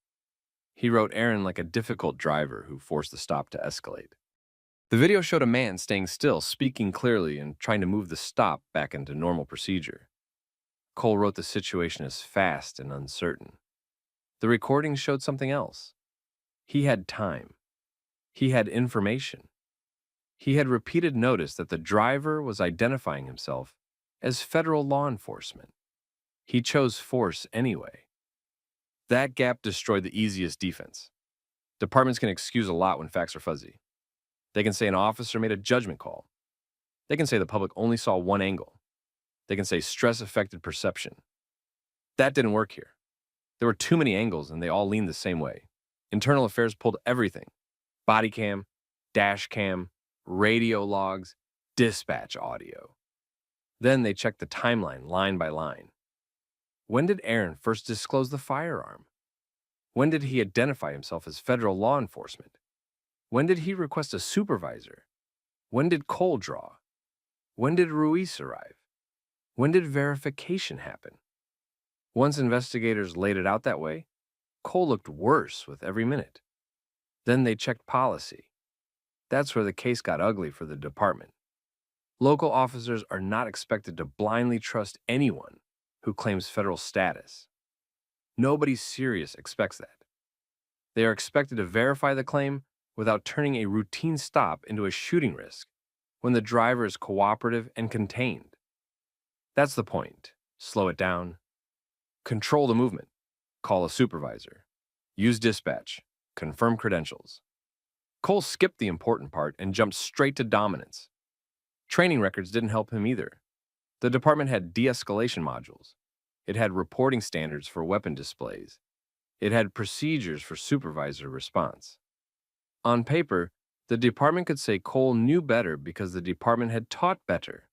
He wrote Aaron like a difficult driver who forced the stop to escalate. The video showed a man staying still, speaking clearly, and trying to move the stop back into normal procedure. Cole wrote the situation as fast and uncertain. The recording showed something else. He had time. He had information. He had repeated notice that the driver was identifying himself as federal law enforcement. He chose force anyway. That gap destroyed the easiest defense. Departments can excuse a lot when facts are fuzzy. They can say an officer made a judgment call. They can say the public only saw one angle. They can say stress affected perception. That didn't work here. There were too many angles and they all leaned the same way. Internal Affairs pulled everything: body cam, dash cam, radio logs, dispatch audio. Then they checked the timeline line by line. When did Aaron first disclose the firearm? When did he identify himself as federal law enforcement? When did he request a supervisor? When did Cole draw? When did Ruiz arrive? When did verification happen? Once investigators laid it out that way, Cole looked worse with every minute. Then they checked policy. That's where the case got ugly for the department. Local officers are not expected to blindly trust anyone who claims federal status. Nobody serious expects that. They are expected to verify the claim without turning a routine stop into a shooting risk when the driver is cooperative and contained. That's the point. Slow it down. Control the movement. Call a supervisor. Use dispatch. Confirm credentials. Cole skipped the important part and jumped straight to dominance. Training records didn't help him either. The department had de-escalation modules. It had reporting standards for weapon displays. It had procedures for supervisor response. On paper, the department could say Cole knew better because the department had taught better.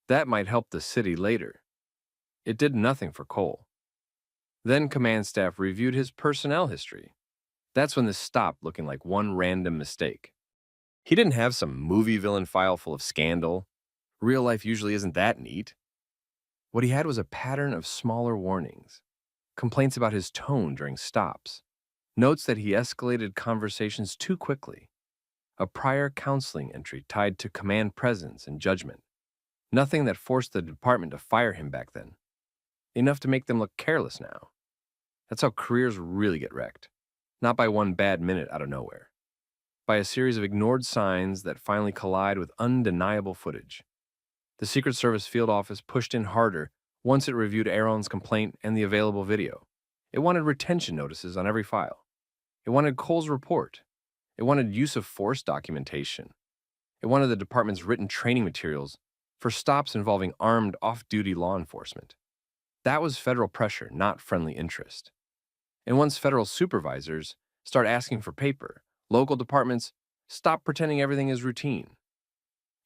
That might help the city later. It did nothing for Cole. Then command staff reviewed his personnel history. That's when this stopped looking like one random mistake. He didn't have some movie villain file full of scandal. Real life usually isn't that neat. What he had was a pattern of smaller warnings, complaints about his tone during stops, notes that he escalated conversations too quickly, a prior counseling entry tied to command presence and judgment, nothing that forced the department to fire him back then, enough to make them look careless now. That's how careers really get wrecked, not by one bad minute out of nowhere, by a series of ignored signs that finally collide with undeniable footage. The Secret Service field office pushed in harder once it reviewed Aaron's complaint and the available video. It wanted retention notices on every file. It wanted Cole's report. It wanted use of force documentation. It wanted the department's written training materials for stops involving armed off-duty law enforcement. That was federal pressure, not friendly interest. And once federal supervisors start asking for paper, local departments stop pretending everything is routine.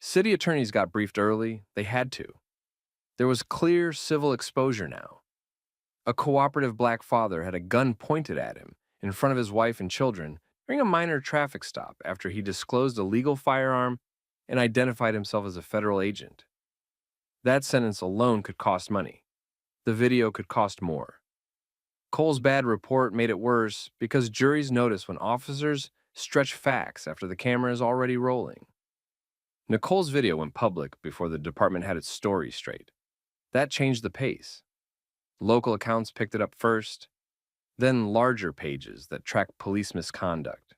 City attorneys got briefed early. They had to. There was clear civil exposure now. A cooperative black father had a gun pointed at him in front of his wife and children during a minor traffic stop after he disclosed a legal firearm and identified himself as a federal agent. That sentence alone could cost money. The video could cost more. Cole's bad report made it worse because juries notice when officers stretch facts after the camera is already rolling. Nicole's video went public before the department had its story straight. That changed the pace. Local accounts picked it up first, then larger pages that tracked police misconduct,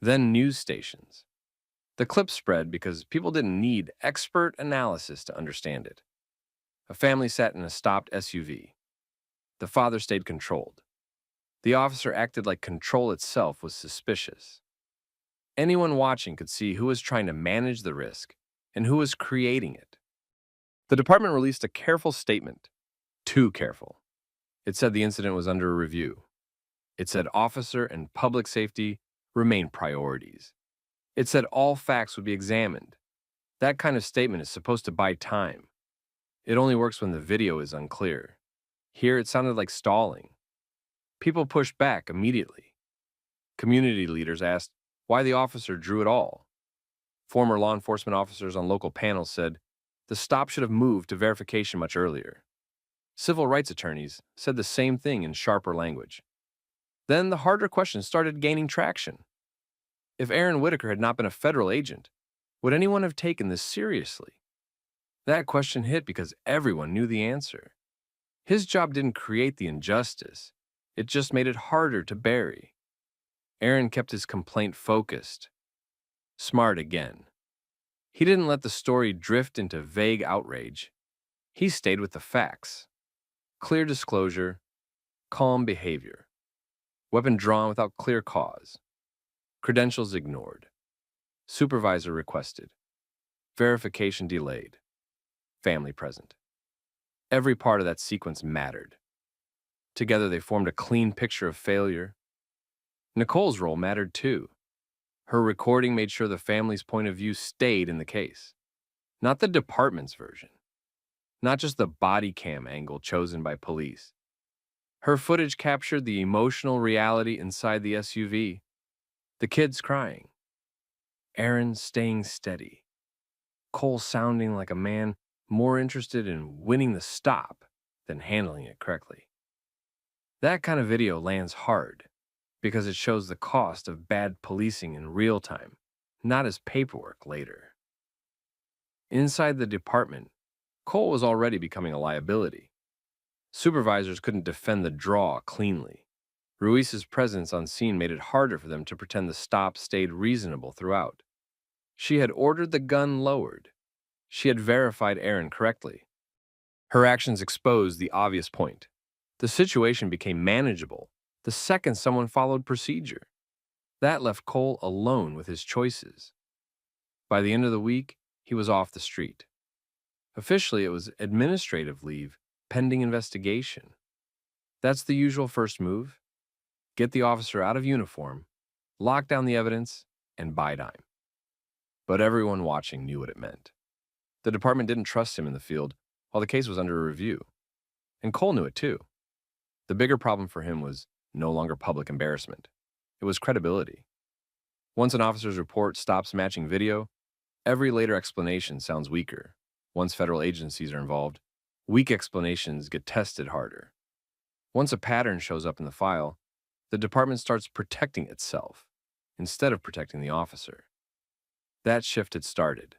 then news stations. The clip spread because people didn't need expert analysis to understand it. A family sat in a stopped SUV. The father stayed controlled. The officer acted like control itself was suspicious. Anyone watching could see who was trying to manage the risk and who was creating it. The department released a careful statement. Too careful. It said the incident was under review. It said officer and public safety remain priorities. It said all facts would be examined. That kind of statement is supposed to buy time. It only works when the video is unclear. Here it sounded like stalling. People pushed back immediately. Community leaders asked why the officer drew it all. Former law enforcement officers on local panels said the stop should have moved to verification much earlier. Civil rights attorneys said the same thing in sharper language. Then the harder questions started gaining traction. If Aaron Whitaker had not been a federal agent, would anyone have taken this seriously? That question hit because everyone knew the answer. His job didn't create the injustice. It just made it harder to bury. Aaron kept his complaint focused. Smart again. He didn't let the story drift into vague outrage. He stayed with the facts. Clear disclosure, calm behavior. Weapon drawn without clear cause. Credentials ignored. Supervisor requested. Verification delayed. Family present. Every part of that sequence mattered. Together they formed a clean picture of failure. Nicole's role mattered too. Her recording made sure the family's point of view stayed in the case. Not the department's version. Not just the body cam angle chosen by police. Her footage captured the emotional reality inside the SUV. The kids crying. Aaron staying steady. Cole sounding like a man more interested in winning the stop than handling it correctly. That kind of video lands hard because it shows the cost of bad policing in real time, not as paperwork later. Inside the department, Cole was already becoming a liability. Supervisors couldn't defend the draw cleanly. Ruiz's presence on scene made it harder for them to pretend the stop stayed reasonable throughout. She had ordered the gun lowered. She had verified Aaron correctly. Her actions exposed the obvious point. The situation became manageable the second someone followed procedure. That left Cole alone with his choices. By the end of the week, he was off the street. Officially, it was administrative leave pending investigation. That's the usual first move. Get the officer out of uniform, lock down the evidence, and buy time. But everyone watching knew what it meant. The department didn't trust him in the field while the case was under review. And Cole knew it too. The bigger problem for him was no longer public embarrassment. It was credibility. Once an officer's report stops matching video, every later explanation sounds weaker. Once federal agencies are involved, weak explanations get tested harder. Once a pattern shows up in the file, the department starts protecting itself instead of protecting the officer. That shift had started.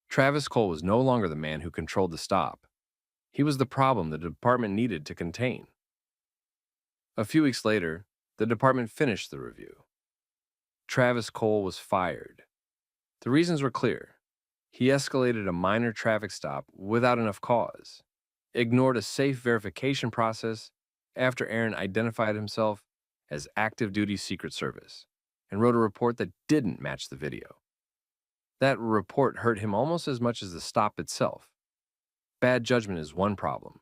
Travis Cole was no longer the man who controlled the stop. He was the problem the department needed to contain. A few weeks later, the department finished the review. Travis Cole was fired. The reasons were clear. He escalated a minor traffic stop without enough cause, ignored a safe verification process after Aaron identified himself as active duty Secret Service, and wrote a report that didn't match the video. That report hurt him almost as much as the stop itself. Bad judgment is one problem.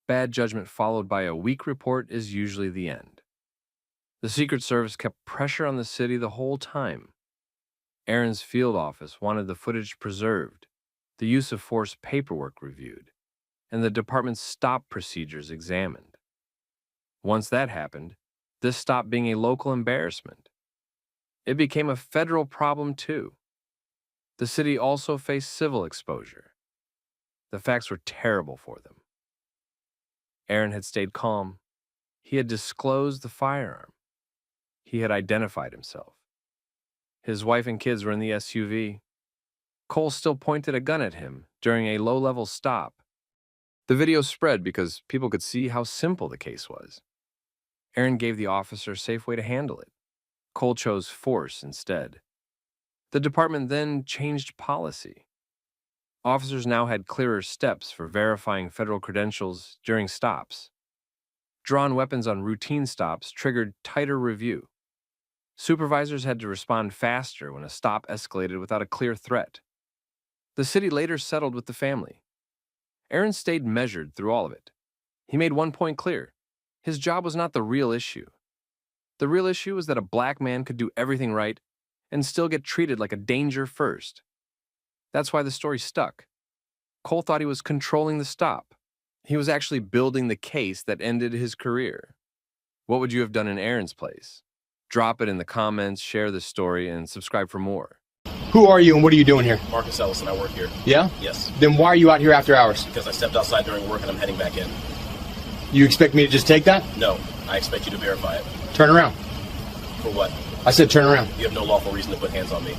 Bad judgment followed by a weak report is usually the end. The Secret Service kept pressure on the city the whole time. Aaron's field office wanted the footage preserved, the use of force paperwork reviewed, and the department's stop procedures examined. Once that happened, this stopped being a local embarrassment. It became a federal problem too. The city also faced civil exposure. The facts were terrible for them. Aaron had stayed calm. He had disclosed the firearm. He had identified himself. His wife and kids were in the SUV. Cole still pointed a gun at him during a low-level stop. The video spread because people could see how simple the case was. Aaron gave the officer a safe way to handle it. Cole chose force instead. The department then changed policy. Officers now had clearer steps for verifying federal credentials during stops. Drawn weapons on routine stops triggered tighter review. Supervisors had to respond faster when a stop escalated without a clear threat. The city later settled with the family. Aaron stayed measured through all of it. He made one point clear. His job was not the real issue. The real issue was that a black man could do everything right and still get treated like a danger first. That's why the story stuck. Cole thought he was controlling the stop. He was actually building the case that ended his career. What would you have done in Aaron's place? Drop it in the comments, share the story, and subscribe for more. Who are you and what are you doing here? Marcus Ellison, I work here. Yeah? Yes. Then why are you out here after hours? Because I stepped outside during work and I'm heading back in. You expect me to just take that? No, I expect you to verify it. Turn around. For what? I said turn around. You have no lawful reason to put hands on me.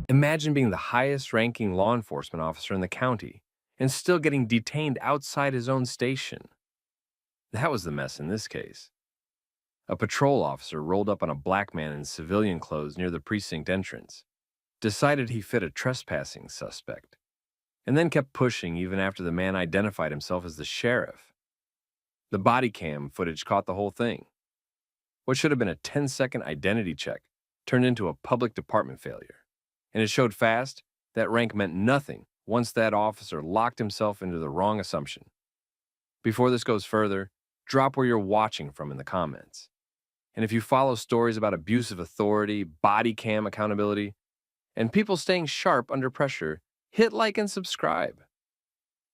Imagine being the highest-ranking law enforcement officer in the county and still getting detained outside his own station. That was the mess in this case. A patrol officer rolled up on a black man in civilian clothes near the precinct entrance, decided he fit a trespassing suspect, and then kept pushing even after the man identified himself as the sheriff. The Bodycam footage caught the whole thing. What should have been a 10-second identity check turned into a public department failure. And it showed fast that rank meant nothing once that officer locked himself into the wrong assumption. Before this goes further, drop where you're watching from in the comments. And if you follow stories about abuse of authority, body cam accountability, and people staying sharp under pressure, hit like and subscribe.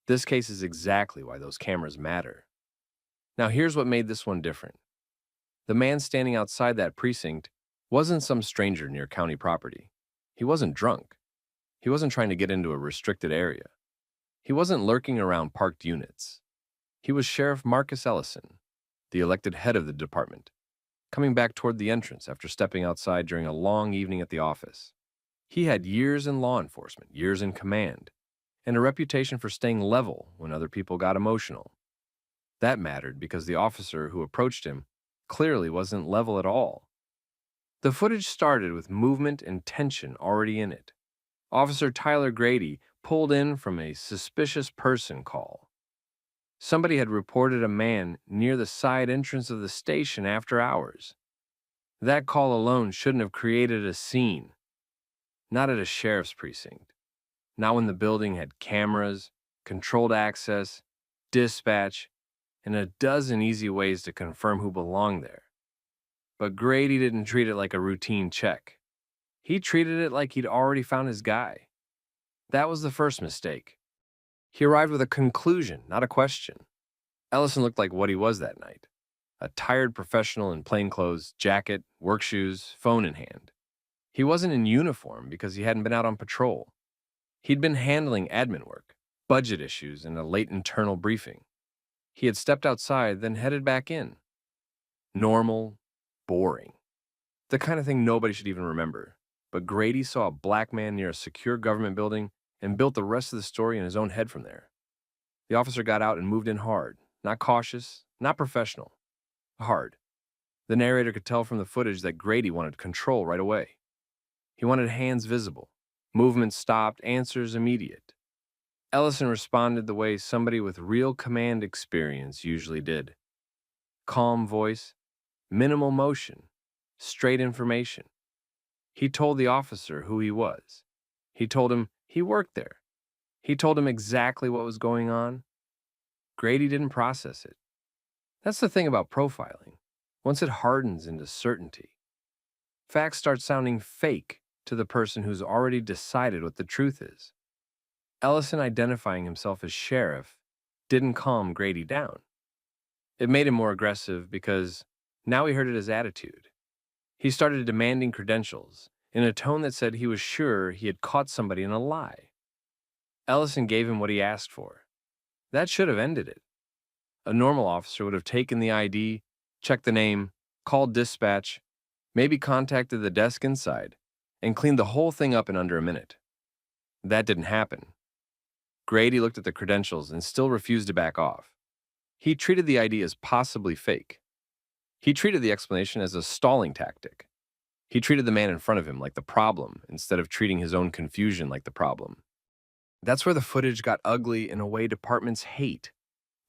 This case is exactly why those cameras matter. Now here's what made this one different. The man standing outside that precinct wasn't some stranger near county property. He wasn't drunk. He wasn't trying to get into a restricted area. He wasn't lurking around parked units. He was Sheriff Marcus Ellison, the elected head of the department, coming back toward the entrance after stepping outside during a long evening at the office. He had years in law enforcement, years in command, and a reputation for staying level when other people got emotional. That mattered because the officer who approached him clearly wasn't level at all. The footage started with movement and tension already in it. Officer Tyler Grady pulled in from a suspicious person call. Somebody had reported a man near the side entrance of the station after hours. That call alone shouldn't have created a scene. Not at a sheriff's precinct. Not when the building had cameras, controlled access, dispatch, and a dozen easy ways to confirm who belonged there. But Grady didn't treat it like a routine check. He treated it like he'd already found his guy. That was the first mistake. He arrived with a conclusion, not a question. Ellison looked like what he was that night. A tired professional in plainclothes, jacket, work shoes, phone in hand. He wasn't in uniform because he hadn't been out on patrol. He'd been handling admin work, budget issues, and a late internal briefing. He had stepped outside, then headed back in. Normal, boring. The kind of thing nobody should even remember. But Grady saw a black man near a secure government building and built the rest of the story in his own head from there. The officer got out and moved in hard, not cautious, not professional. Hard. The narrator could tell from the footage that Grady wanted control right away. He wanted hands visible, movement stopped, answers immediate. Ellison responded the way somebody with real command experience usually did. Calm voice, minimal motion, straight information. He told the officer who he was. He told him he worked there. He told him exactly what was going on. Grady didn't process it. That's the thing about profiling. Once it hardens into certainty, facts start sounding fake to the person who's already decided what the truth is. Ellison identifying himself as sheriff didn't calm Grady down. It made him more aggressive because now he hurt his attitude. He started demanding credentials in a tone that said he was sure he had caught somebody in a lie. Ellison gave him what he asked for. That should have ended it. A normal officer would have taken the ID, checked the name, called dispatch, maybe contacted the desk inside, and cleaned the whole thing up in under a minute. That didn't happen. Grady looked at the credentials and still refused to back off. He treated the ID as possibly fake. He treated the explanation as a stalling tactic. He treated the man in front of him like the problem instead of treating his own confusion like the problem. That's where the footage got ugly in a way departments hate.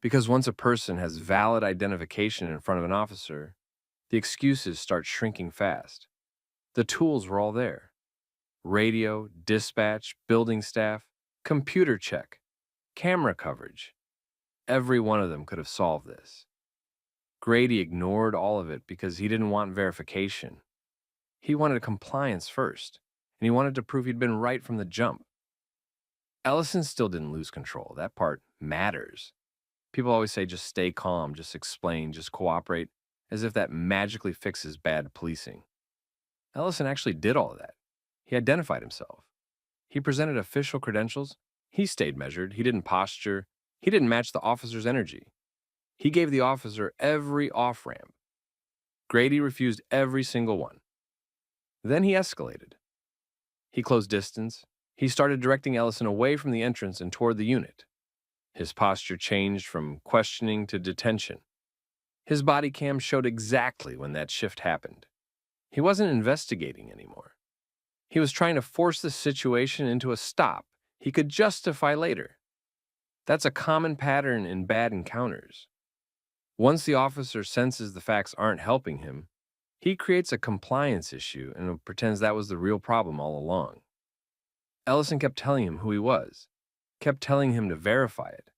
Because once a person has valid identification in front of an officer, the excuses start shrinking fast. The tools were all there. Radio, dispatch, building staff, computer check, camera coverage. Every one of them could have solved this. Grady ignored all of it because he didn't want verification. He wanted compliance first, and he wanted to prove he'd been right from the jump. Ellison still didn't lose control. That part matters. People always say just stay calm, just explain, just cooperate, as if that magically fixes bad policing. Ellison actually did all of that. He identified himself. He presented official credentials. He stayed measured. He didn't posture. He didn't match the officer's energy. He gave the officer every off-ramp. Grady refused every single one. Then he escalated. He closed distance. He started directing Ellison away from the entrance and toward the unit. His posture changed from questioning to detention. His body cam showed exactly when that shift happened. He wasn't investigating anymore. He was trying to force the situation into a stop he could justify later. That's a common pattern in bad encounters. Once the officer senses the facts aren't helping him, he creates a compliance issue and pretends that was the real problem all along. Ellison kept telling him who he was, kept telling him to verify it,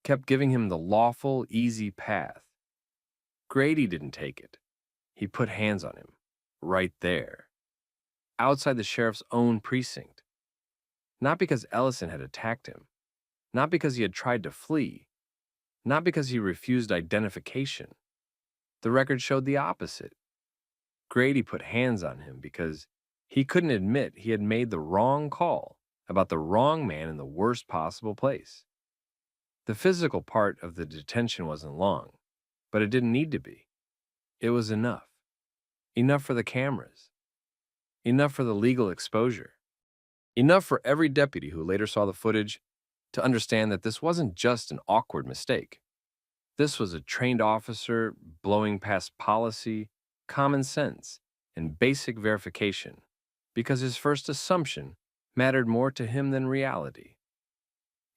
kept giving him the lawful, easy path. Grady didn't take it. He put hands on him, right there, outside the sheriff's own precinct. Not because Ellison had attacked him, not because he had tried to flee, not because he refused identification. The record showed the opposite. Grady put hands on him because he couldn't admit he had made the wrong call about the wrong man in the worst possible place. The physical part of the detention wasn't long, but it didn't need to be. It was enough. Enough for the cameras. Enough for the legal exposure. Enough for every deputy who later saw the footage to understand that this wasn't just an awkward mistake. This was a trained officer blowing past policy, common sense, and basic verification, because his first assumption mattered more to him than reality.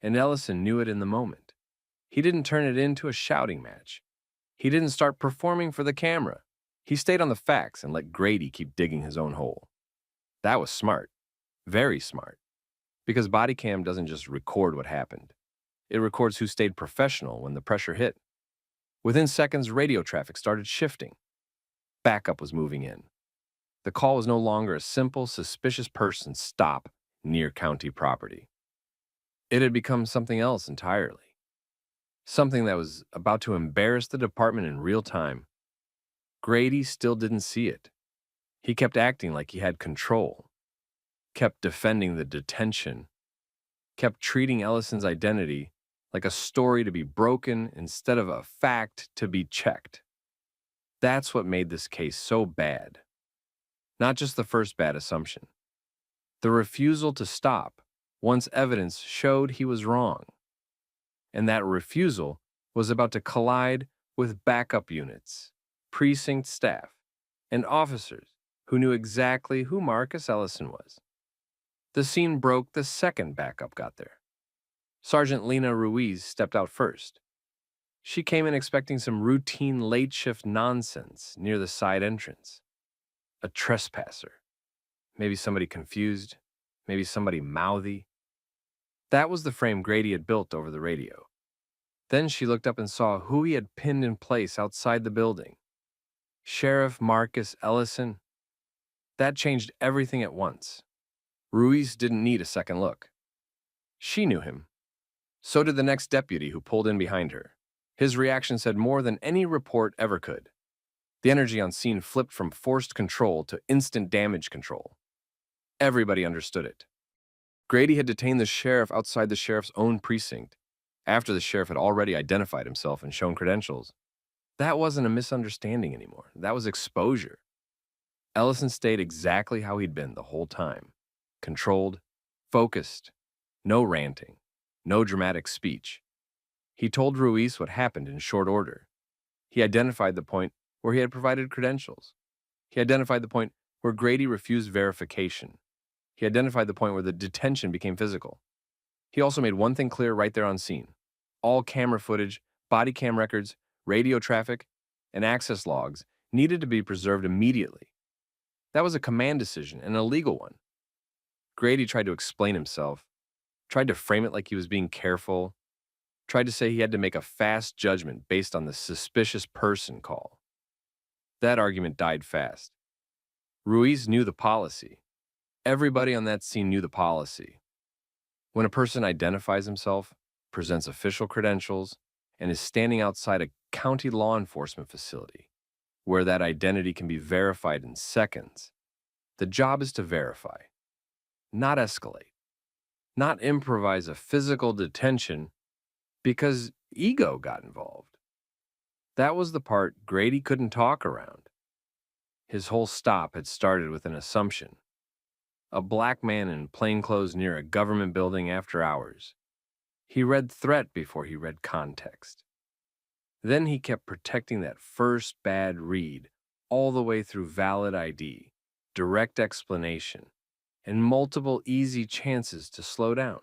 And Ellison knew it in the moment. He didn't turn it into a shouting match. He didn't start performing for the camera. He stayed on the facts and let Grady keep digging his own hole. That was smart. Very smart. Because Bodycam doesn't just record what happened. It records who stayed professional when the pressure hit. Within seconds, radio traffic started shifting. Backup was moving in. The call was no longer a simple, suspicious person stop near county property. It had become something else entirely. Something that was about to embarrass the department in real time. Grady still didn't see it. He kept acting like he had control, kept defending the detention, kept treating Ellison's identity like a story to be broken instead of a fact to be checked. That's what made this case so bad. Not just the first bad assumption. The refusal to stop once evidence showed he was wrong. And that refusal was about to collide with backup units, precinct staff, and officers who knew exactly who Marcus Ellison was. The scene broke the second backup got there. Sergeant Lena Ruiz stepped out first. She came in expecting some routine late shift nonsense near the side entrance. A trespasser. Maybe somebody confused. Maybe somebody mouthy. That was the frame Grady had built over the radio. Then she looked up and saw who he had pinned in place outside the building. Sheriff Marcus Ellison. That changed everything at once. Ruiz didn't need a second look. She knew him. So did the next deputy who pulled in behind her. His reaction said more than any report ever could. The energy on scene flipped from forced control to instant damage control. Everybody understood it. Grady had detained the sheriff outside the sheriff's own precinct, after the sheriff had already identified himself and shown credentials. That wasn't a misunderstanding anymore. That was exposure. Ellison stayed exactly how he'd been the whole time. Controlled, focused, no ranting, no dramatic speech. He told Ruiz what happened in short order. He identified the point where he had provided credentials. He identified the point where Grady refused verification. He identified the point where the detention became physical. He also made one thing clear right there on scene. All camera footage, body cam records, radio traffic, and access logs needed to be preserved immediately. That was a command decision and a legal one. Grady tried to explain himself, tried to frame it like he was being careful, tried to say he had to make a fast judgment based on the suspicious person call. That argument died fast. Ruiz knew the policy. Everybody on that scene knew the policy. When a person identifies himself, presents official credentials, and is standing outside a county law enforcement facility, where that identity can be verified in seconds, the job is to verify, not escalate, not improvise a physical detention because ego got involved. That was the part Grady couldn't talk around. His whole stop had started with an assumption. A black man in plainclothes near a government building after hours. He read threat before he read context. Then he kept protecting that first bad read all the way through valid ID, direct explanation, and multiple easy chances to slow down.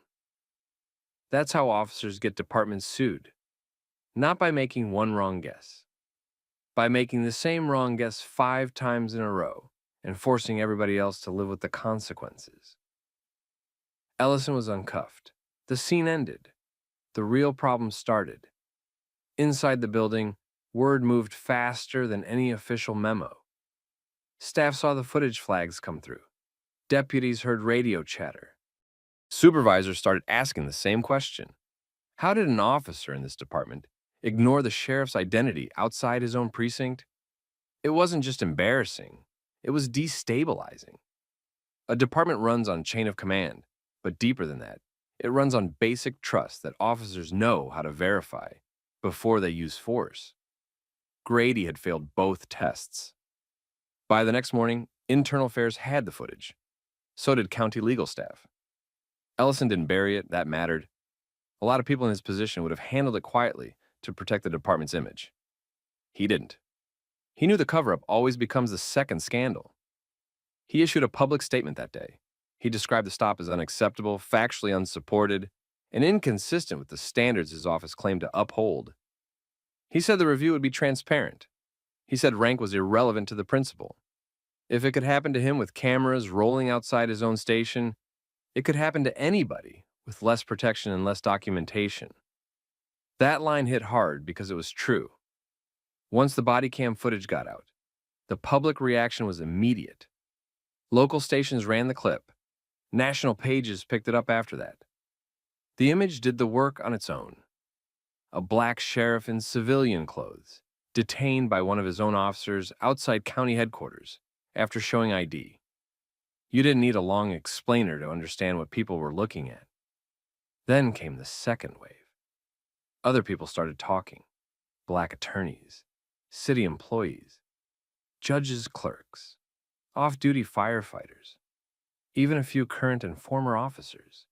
That's how officers get departments sued. Not by making one wrong guess. By making the same wrong guess 5 times in a row and forcing everybody else to live with the consequences. Ellison was uncuffed. The scene ended. The real problem started. Inside the building, word moved faster than any official memo. Staff saw the footage flags come through. Deputies heard radio chatter. Supervisors started asking the same question. How did an officer in this department ignore the sheriff's identity outside his own precinct? It wasn't just embarrassing. It was destabilizing. A department runs on chain of command, but deeper than that, it runs on basic trust that officers know how to verify before they use force. Grady had failed both tests. By the next morning, Internal Affairs had the footage. So did county legal staff. Ellison didn't bury it, that mattered. A lot of people in his position would have handled it quietly to protect the department's image. He didn't. He knew the cover-up always becomes the second scandal. He issued a public statement that day. He described the stop as unacceptable, factually unsupported, and inconsistent with the standards his office claimed to uphold. He said the review would be transparent. He said rank was irrelevant to the principal. If it could happen to him with cameras rolling outside his own station, it could happen to anybody with less protection and less documentation. That line hit hard because it was true. Once the body cam footage got out, the public reaction was immediate. Local stations ran the clip. National pages picked it up after that. The image did the work on its own. A black sheriff in civilian clothes, detained by one of his own officers outside county headquarters after showing ID. You didn't need a long explainer to understand what people were looking at. Then came the second wave. Other people started talking. Black attorneys, city employees, judges' clerks, off-duty firefighters, even a few current and former officers.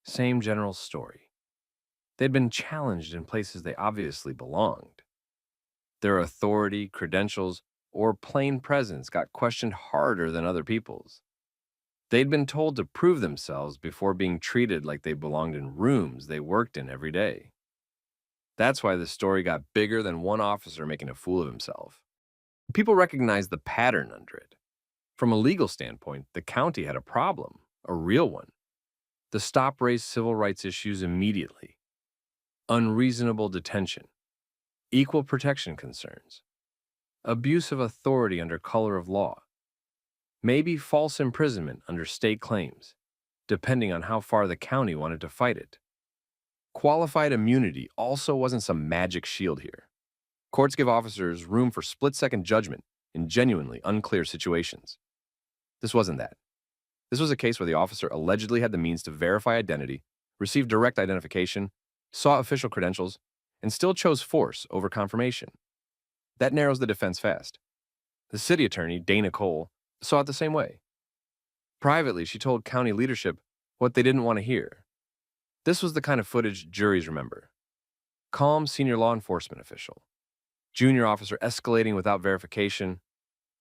Same general story. They'd been challenged in places they obviously belonged. Their authority, credentials, or plain presence got questioned harder than other people's. They'd been told to prove themselves before being treated like they belonged in rooms they worked in every day. That's why this story got bigger than one officer making a fool of himself. People recognized the pattern under it. From a legal standpoint, the county had a problem, a real one. The stop raised civil rights issues immediately. Unreasonable detention, equal protection concerns, abuse of authority under color of law, maybe false imprisonment under state claims, depending on how far the county wanted to fight it. Qualified immunity also wasn't some magic shield here. Courts give officers room for split-second judgment in genuinely unclear situations. This wasn't that. This was a case where the officer allegedly had the means to verify identity, receive direct identification, saw official credentials, and still chose force over confirmation. That narrows the defense fast. The city attorney, Dana Cole, saw it the same way. Privately, she told county leadership what they didn't want to hear. This was the kind of footage juries remember. Calm senior law enforcement official. Junior officer escalating without verification.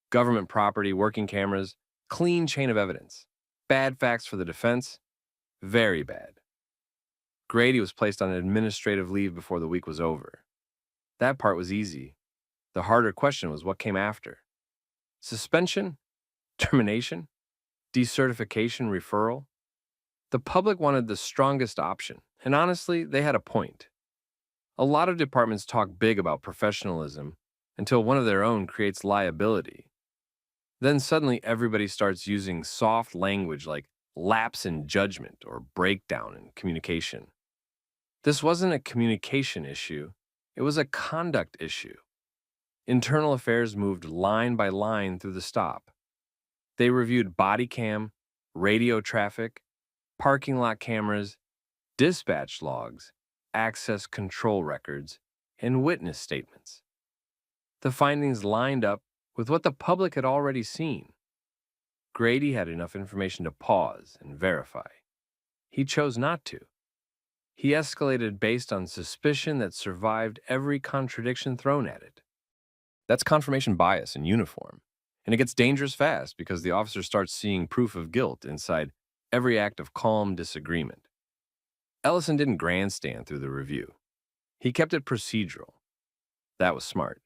Government property, working cameras, clean chain of evidence. Bad facts for the defense. Very bad. Grady was placed on administrative leave before the week was over. That part was easy. The harder question was what came after. Suspension? Termination? Decertification? Referral? The public wanted the strongest option, and honestly, they had a point. A lot of departments talk big about professionalism until one of their own creates liability. Then suddenly everybody starts using soft language like lapse in judgment or breakdown in communication. This wasn't a communication issue, it was a conduct issue. Internal affairs moved line by line through the stop. They reviewed body cam, radio traffic, parking lot cameras, dispatch logs, access control records, and witness statements. The findings lined up with what the public had already seen. Grady had enough information to pause and verify. He chose not to. He escalated based on suspicion that survived every contradiction thrown at it. That's confirmation bias in uniform, and it gets dangerous fast because the officer starts seeing proof of guilt inside every act of calm disagreement. Ellison didn't grandstand through the review. He kept it procedural. That was smart.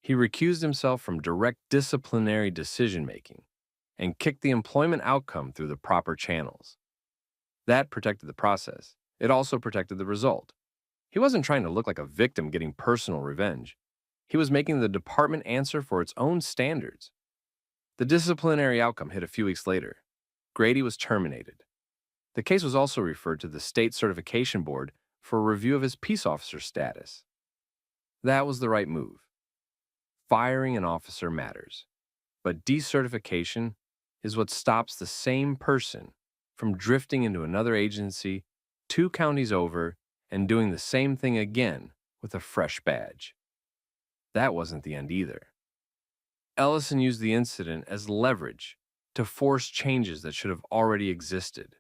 He recused himself from direct disciplinary decision-making and kicked the employment outcome through the proper channels. That protected the process. It also protected the result. He wasn't trying to look like a victim getting personal revenge. He was making the department answer for its own standards. The disciplinary outcome hit a few weeks later. Grady was terminated. The case was also referred to the state certification board for a review of his peace officer status. That was the right move. Firing an officer matters, but decertification is what stops the same person from drifting into another agency 2 counties over and doing the same thing again with a fresh badge. That wasn't the end either. Ellison used the incident as leverage to force changes that should have already existed.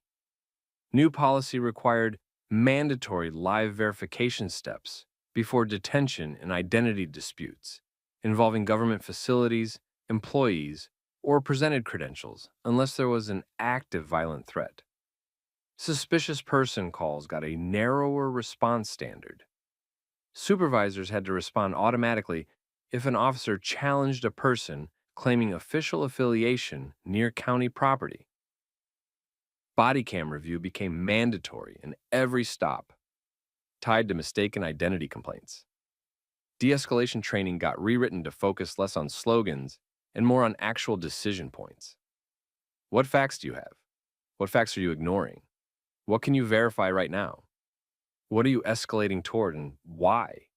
New policy required mandatory live verification steps before detention and identity disputes involving government facilities, employees, or presented credentials unless there was an active violent threat. Suspicious person calls got a narrower response standard. Supervisors had to respond automatically if an officer challenged a person claiming official affiliation near county property. Bodycam review became mandatory in every stop, tied to mistaken identity complaints. De-escalation training got rewritten to focus less on slogans and more on actual decision points. What facts do you have? What facts are you ignoring? What can you verify right now? What are you escalating toward and why?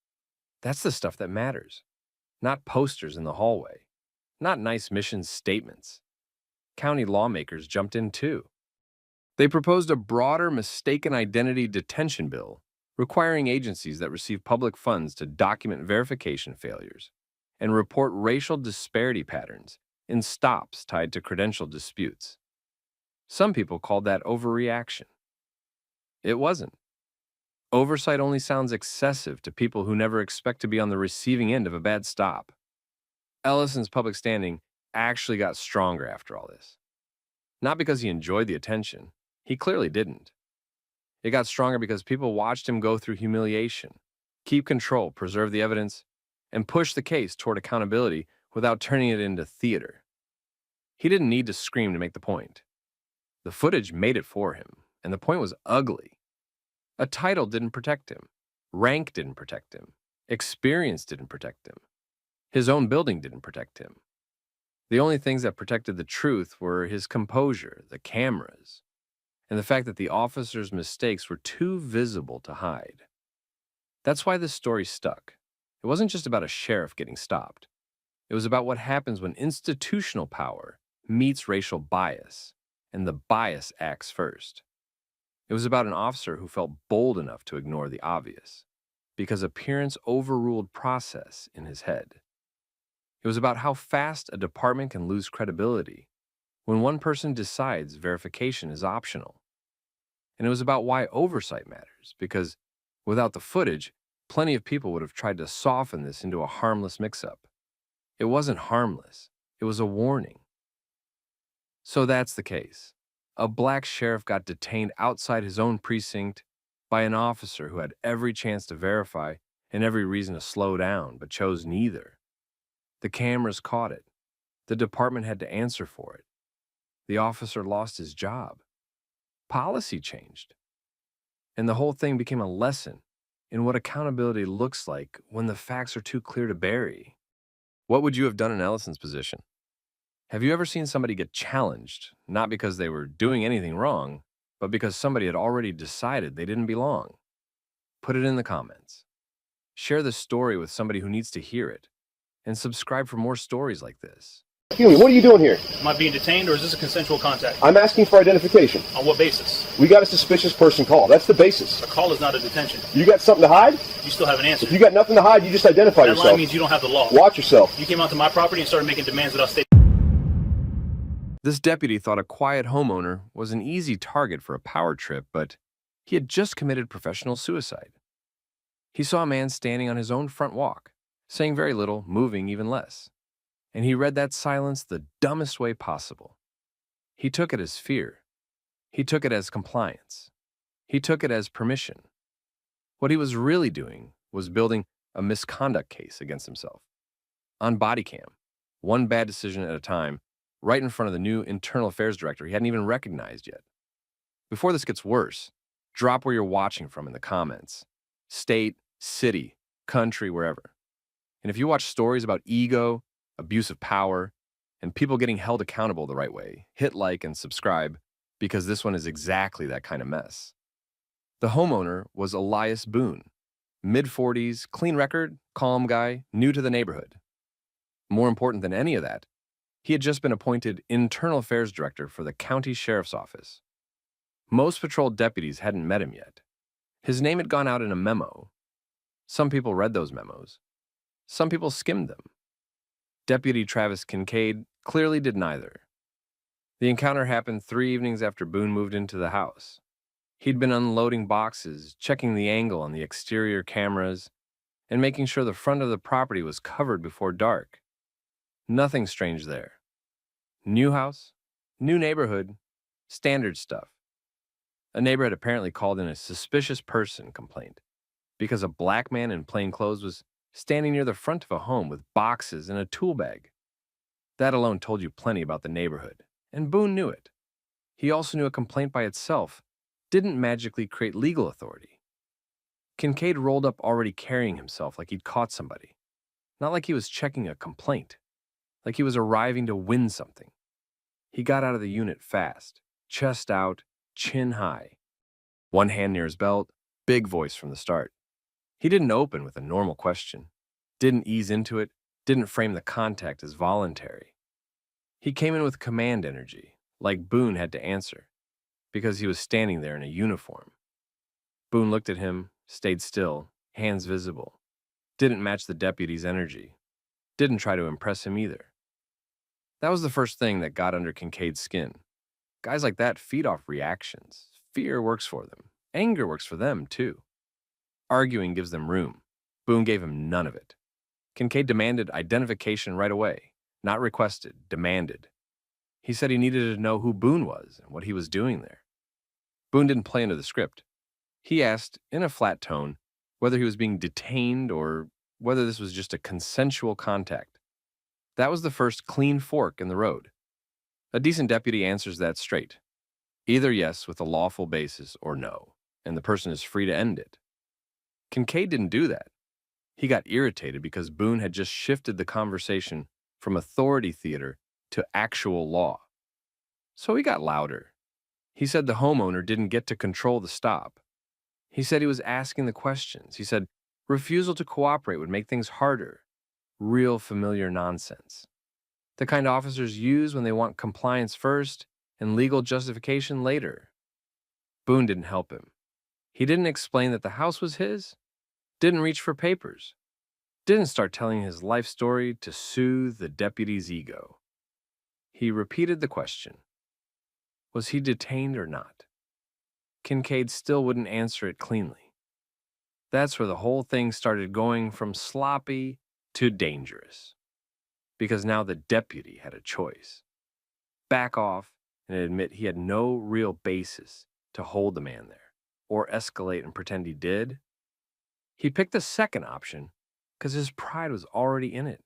That's the stuff that matters. Not posters in the hallway. Not nice mission statements. County lawmakers jumped in too. They proposed a broader mistaken identity detention bill requiring agencies that receive public funds to document verification failures and report racial disparity patterns in stops tied to credential disputes. Some people called that overreaction. It wasn't. Oversight only sounds excessive to people who never expect to be on the receiving end of a bad stop. Ellison's public standing actually got stronger after all this. Not because he enjoyed the attention. He clearly didn't. It got stronger because people watched him go through humiliation, keep control, preserve the evidence, and push the case toward accountability without turning it into theater. He didn't need to scream to make the point. The footage made it for him, and the point was ugly. A title didn't protect him. Rank didn't protect him. Experience didn't protect him. His own building didn't protect him. The only things that protected the truth were his composure, the cameras, and the fact that the officer's mistakes were too visible to hide. That's why this story stuck. It wasn't just about a sheriff getting stopped. It was about what happens when institutional power meets racial bias, and the bias acts first. It was about an officer who felt bold enough to ignore the obvious, because appearance overruled process in his head. It was about how fast a department can lose credibility when one person decides verification is optional. And it was about why oversight matters, because without the footage, plenty of people would have tried to soften this into a harmless mix-up. It wasn't harmless. It was a warning. So that's the case. A black sheriff got detained outside his own precinct by an officer who had every chance to verify and every reason to slow down, but chose neither. The cameras caught it. The department had to answer for it. The officer lost his job. Policy changed. And the whole thing became a lesson in what accountability looks like when the facts are too clear to bury. What would you have done in Ellison's position? Have you ever seen somebody get challenged, not because they were doing anything wrong, but because somebody had already decided they didn't belong? Put it in the comments. Share the story with somebody who needs to hear it, and subscribe for more stories like this. Excuse me, what are you doing here? Am I being detained or is this a consensual contact? I'm asking for identification. On what basis? We got a suspicious person call. That's the basis. A call is not a detention. You got something to hide? You still haven't answered. If you got nothing to hide, you just identify That yourself. line means you don't have the law. Watch yourself. You came onto my property and started making demands without state. This deputy thought a quiet homeowner was an easy target for a power trip, but he had just committed professional suicide. He saw a man standing on his own front walk, saying very little, moving even less. And he read that silence the dumbest way possible. He took it as fear. He took it as compliance. He took it as permission. What he was really doing was building a misconduct case against himself. On Bodycam, one bad decision at a time, right in front of the new internal affairs director he hadn't even recognized yet. Before this gets worse, drop where you're watching from in the comments. State, city, country, wherever. And if you watch stories about ego, abuse of power, and people getting held accountable the right way, hit like and subscribe, because this one is exactly that kind of mess. The homeowner was Elias Boone, mid-40s, clean record, calm guy, new to the neighborhood. More important than any of that, he had just been appointed internal affairs director for the county sheriff's office. Most patrol deputies hadn't met him yet. His name had gone out in a memo. Some people read those memos. Some people skimmed them. Deputy Travis Kincaid clearly did neither. The encounter happened 3 evenings after Boone moved into the house. He'd been unloading boxes, checking the angle on the exterior cameras, and making sure the front of the property was covered before dark. Nothing strange there. New house, new neighborhood, standard stuff. A neighbor had apparently called in a suspicious person complaint because a black man in plain clothes was standing near the front of a home with boxes and a tool bag. That alone told you plenty about the neighborhood, and Boone knew it. He also knew a complaint by itself didn't magically create legal authority. Kincaid rolled up already carrying himself like he'd caught somebody. Not like he was checking a complaint, like he was arriving to win something. He got out of the unit fast, chest out, chin high. One hand near his belt, big voice from the start. He didn't open with a normal question, didn't ease into it, didn't frame the contact as voluntary. He came in with command energy, like Boone had to answer, because he was standing there in a uniform. Boone looked at him, stayed still, hands visible. Didn't match the deputy's energy. Didn't try to impress him either. That was the first thing that got under Kincaid's skin. Guys like that feed off reactions. Fear works for them. Anger works for them, too. Arguing gives them room. Boone gave him none of it. Kincaid demanded identification right away. Not requested, demanded. He said he needed to know who Boone was and what he was doing there. Boone didn't play into the script. He asked, in a flat tone, whether he was being detained or whether this was just a consensual contact. That was the first clean fork in the road. A decent deputy answers that straight. Either yes with a lawful basis or no, and the person is free to end it. Kincaid didn't do that. He got irritated because Boone had just shifted the conversation from authority theater to actual law. So he got louder. He said the homeowner didn't get to control the stop. He said he was asking the questions. He said refusal to cooperate would make things harder. Real familiar nonsense. The kind officers use when they want compliance first and legal justification later. Boone didn't help him. He didn't explain that the house was his, didn't reach for papers, didn't start telling his life story to soothe the deputy's ego. He repeated the question. Was he detained or not? Kincaid still wouldn't answer it cleanly. That's where the whole thing started going from sloppy to dangerous. Because now the deputy had a choice. Back off and admit he had no real basis to hold the man there, or escalate and pretend he did. He picked the second option because his pride was already in it.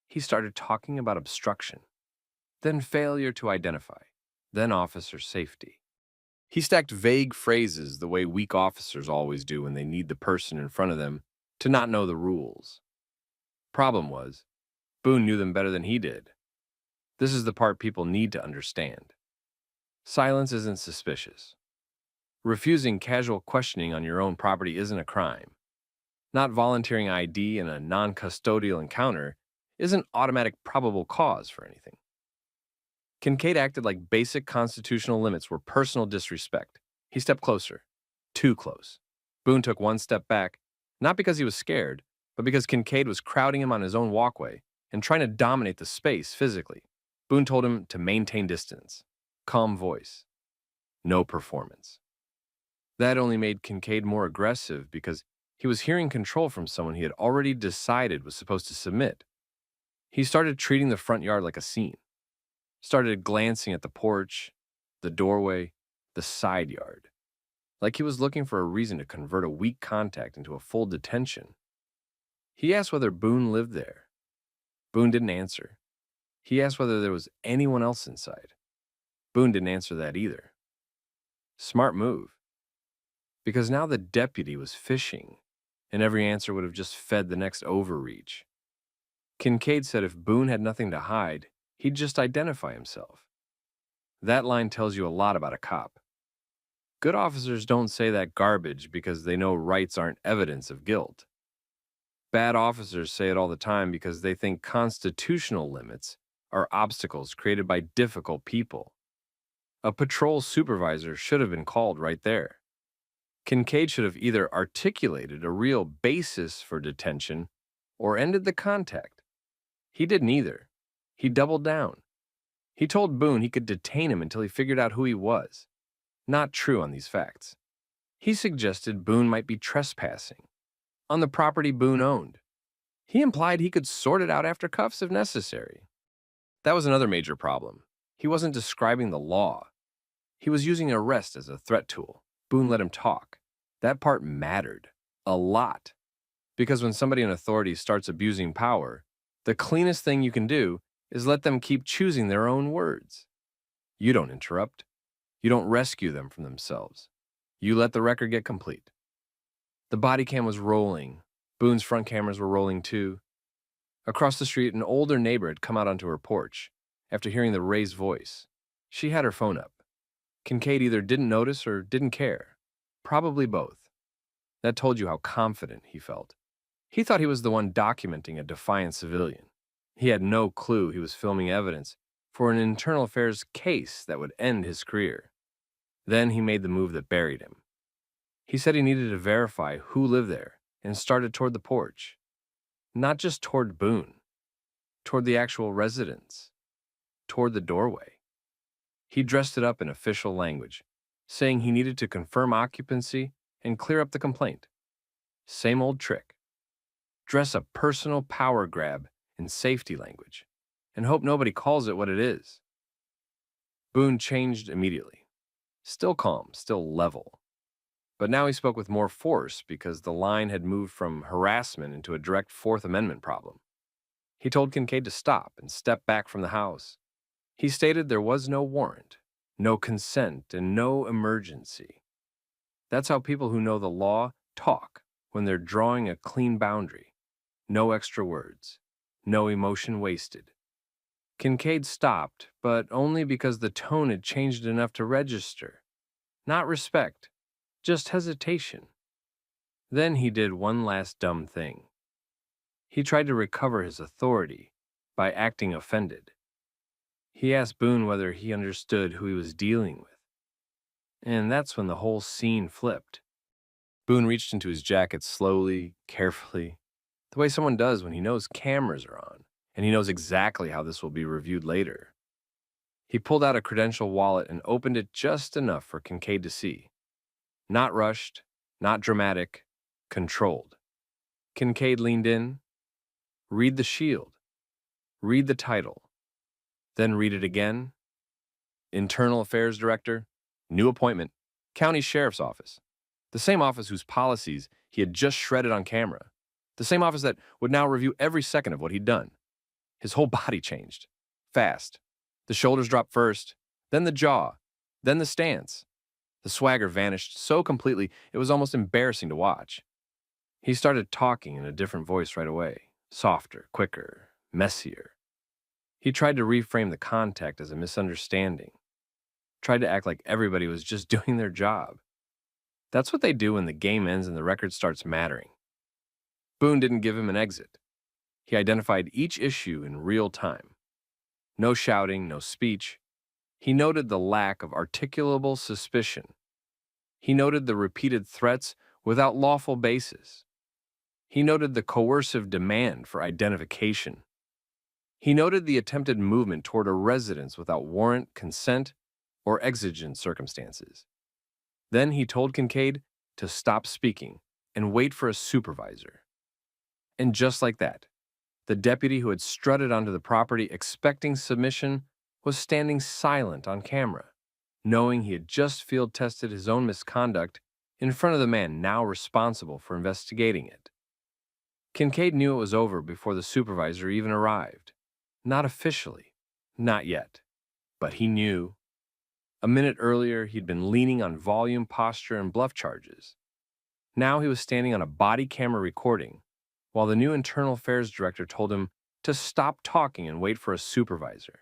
He started talking about obstruction, then failure to identify, then officer safety. He stacked vague phrases the way weak officers always do when they need the person in front of them to not know the rules. Problem was, Boone knew them better than he did. This is the part people need to understand. Silence isn't suspicious. Refusing casual questioning on your own property isn't a crime. Not volunteering ID in a non-custodial encounter isn't automatic probable cause for anything. Kincaid acted like basic constitutional limits were personal disrespect. He stepped closer. Too close. Boone took one step back, not because he was scared, but because Kincaid was crowding him on his own walkway and trying to dominate the space physically. Boone told him to maintain distance. Calm voice. No performance. That only made Kincaid more aggressive because he was hearing control from someone he had already decided was supposed to submit. He started treating the front yard like a scene. Started glancing at the porch, the doorway, the side yard, like he was looking for a reason to convert a weak contact into a full detention. He asked whether Boone lived there. Boone didn't answer. He asked whether there was anyone else inside. Boone didn't answer that either. Smart move. Because now the deputy was fishing, and every answer would have just fed the next overreach. Kincaid said if Boone had nothing to hide, he'd just identify himself. That line tells you a lot about a cop. Good officers don't say that garbage because they know rights aren't evidence of guilt. Bad officers say it all the time because they think constitutional limits are obstacles created by difficult people. A patrol supervisor should have been called right there. Kincaid should have either articulated a real basis for detention or ended the contact. He did neither. He doubled down. He told Boone he could detain him until he figured out who he was. not true on these facts. He suggested Boone might be trespassing on the property Boone owned. He implied he could sort it out after cuffs if necessary. That was another major problem. He wasn't describing the law. He was using arrest as a threat tool. Boone let him talk. That part mattered a lot. Because when somebody in authority starts abusing power, the cleanest thing you can do is let them keep choosing their own words. You don't interrupt. You don't rescue them from themselves. You let the record get complete. The body cam was rolling. Boone's front cameras were rolling too. Across the street, an older neighbor had come out onto her porch after hearing the raised voice. She had her phone up. Kincaid either didn't notice or didn't care. Probably both. That told you how confident he felt. He thought he was the one documenting a defiant civilian. He had no clue he was filming evidence for an internal affairs case that would end his career. Then he made the move that buried him. He said he needed to verify who lived there and started toward the porch. Not just toward Boone, toward the actual residents, toward the doorway. He dressed it up in official language, saying he needed to confirm occupancy and clear up the complaint. Same old trick. Dress a personal power grab in safety language and hope nobody calls it what it is. Boone changed immediately. Still calm, still level. But now he spoke with more force because the line had moved from harassment into a direct Fourth Amendment problem. He told Kincaid to stop and step back from the house. He stated there was no warrant, no consent, and no emergency. That's how people who know the law talk when they're drawing a clean boundary. No extra words, no emotion wasted. Kincaid stopped, but only because the tone had changed enough to register. Not respect, just hesitation. Then he did one last dumb thing. He tried to recover his authority by acting offended. He asked Boone whether he understood who he was dealing with. And that's when the whole scene flipped. Boone reached into his jacket slowly, carefully, the way someone does when he knows cameras are on, and he knows exactly how this will be reviewed later. He pulled out a credential wallet and opened it just enough for Kincaid to see. Not rushed, not dramatic, controlled. Kincaid leaned in. Read the shield. Read the title. Then read it again. Internal Affairs Director, new appointment, County Sheriff's Office. The same office whose policies he had just shredded on camera. The same office that would now review every second of what he'd done. His whole body changed. Fast. The shoulders dropped first, then the jaw, then the stance. The swagger vanished so completely it was almost embarrassing to watch. He started talking in a different voice right away. Softer, quicker, messier. He tried to reframe the contact as a misunderstanding. Tried to act like everybody was just doing their job. That's what they do when the game ends and the record starts mattering. Boone didn't give him an exit. He identified each issue in real time. No shouting, no speech. He noted the lack of articulable suspicion. He noted the repeated threats without lawful basis. He noted the coercive demand for identification. He noted the attempted movement toward a residence without warrant, consent, or exigent circumstances. Then he told Kincaid to stop speaking and wait for a supervisor. And just like that, the deputy who had strutted onto the property expecting submission was standing silent on camera, knowing he had just field-tested his own misconduct in front of the man now responsible for investigating it. Kincaid knew it was over before the supervisor even arrived. Not officially, not yet, but he knew. A minute earlier, he'd been leaning on volume, posture, and bluff charges. Now he was standing on a body camera recording, while the new internal affairs director told him to stop talking and wait for a supervisor.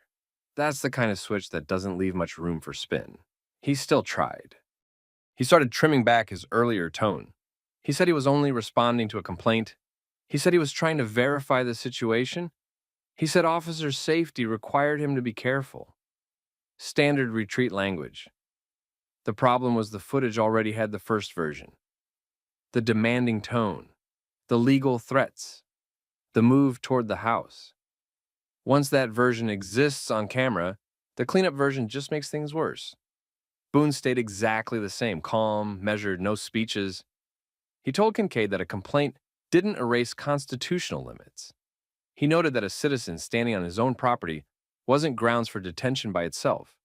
That's the kind of switch that doesn't leave much room for spin. He still tried. He started trimming back his earlier tone. He said he was only responding to a complaint. He said he was trying to verify the situation. He said officer safety required him to be careful. Standard retreat language. The problem was the footage already had the first version. The demanding tone. The legal threats. The move toward the house. Once that version exists on camera, the cleanup version just makes things worse. Boone stayed exactly the same, calm, measured, no speeches. He told Kincaid that a complaint didn't erase constitutional limits. He noted that a citizen standing on his own property wasn't grounds for detention by itself.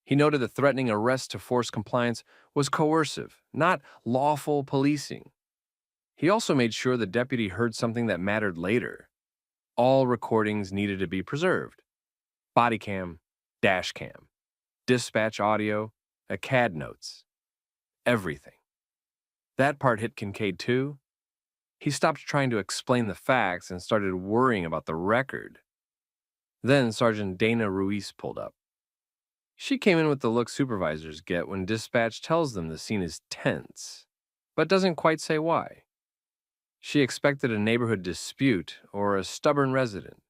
He noted that threatening arrest to force compliance was coercive, not lawful policing. He also made sure the deputy heard something that mattered later. All recordings needed to be preserved. Bodycam, dashcam, dispatch audio, CAD notes. Everything. That part hit Kincaid too. He stopped trying to explain the facts and started worrying about the record. Then Sergeant Dana Ruiz pulled up. She came in with the look supervisors get when dispatch tells them the scene is tense, but doesn't quite say why. She expected a neighborhood dispute or a stubborn resident.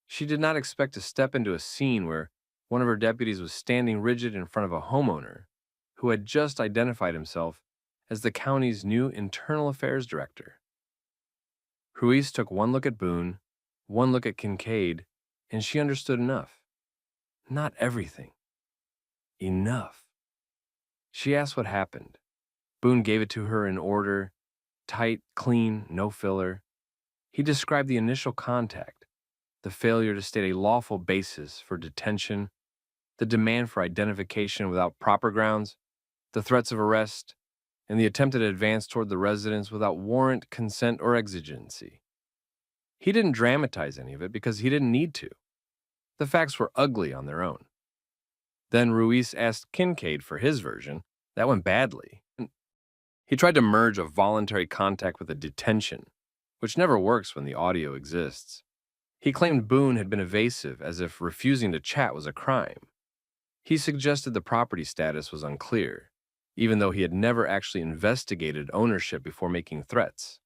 She did not expect to step into a scene where one of her deputies was standing rigid in front of a homeowner who had just identified himself as the county's new internal affairs director. Ruiz took one look at Boone, one look at Kincaid, and she understood enough. Not everything. Enough. She asked what happened. Boone gave it to her in order, tight, clean, no filler. He described the initial contact, the failure to state a lawful basis for detention, the demand for identification without proper grounds, the threats of arrest, and the attempted advance toward the residence without warrant, consent, or exigency. He didn't dramatize any of it because he didn't need to. The facts were ugly on their own. Then Ruiz asked Kincaid for his version. That went badly. He tried to merge a voluntary contact with a detention, which never works when the audio exists. He claimed Boone had been evasive, as if refusing to chat was a crime. He suggested the property status was unclear, even though he had never actually investigated ownership before making threats.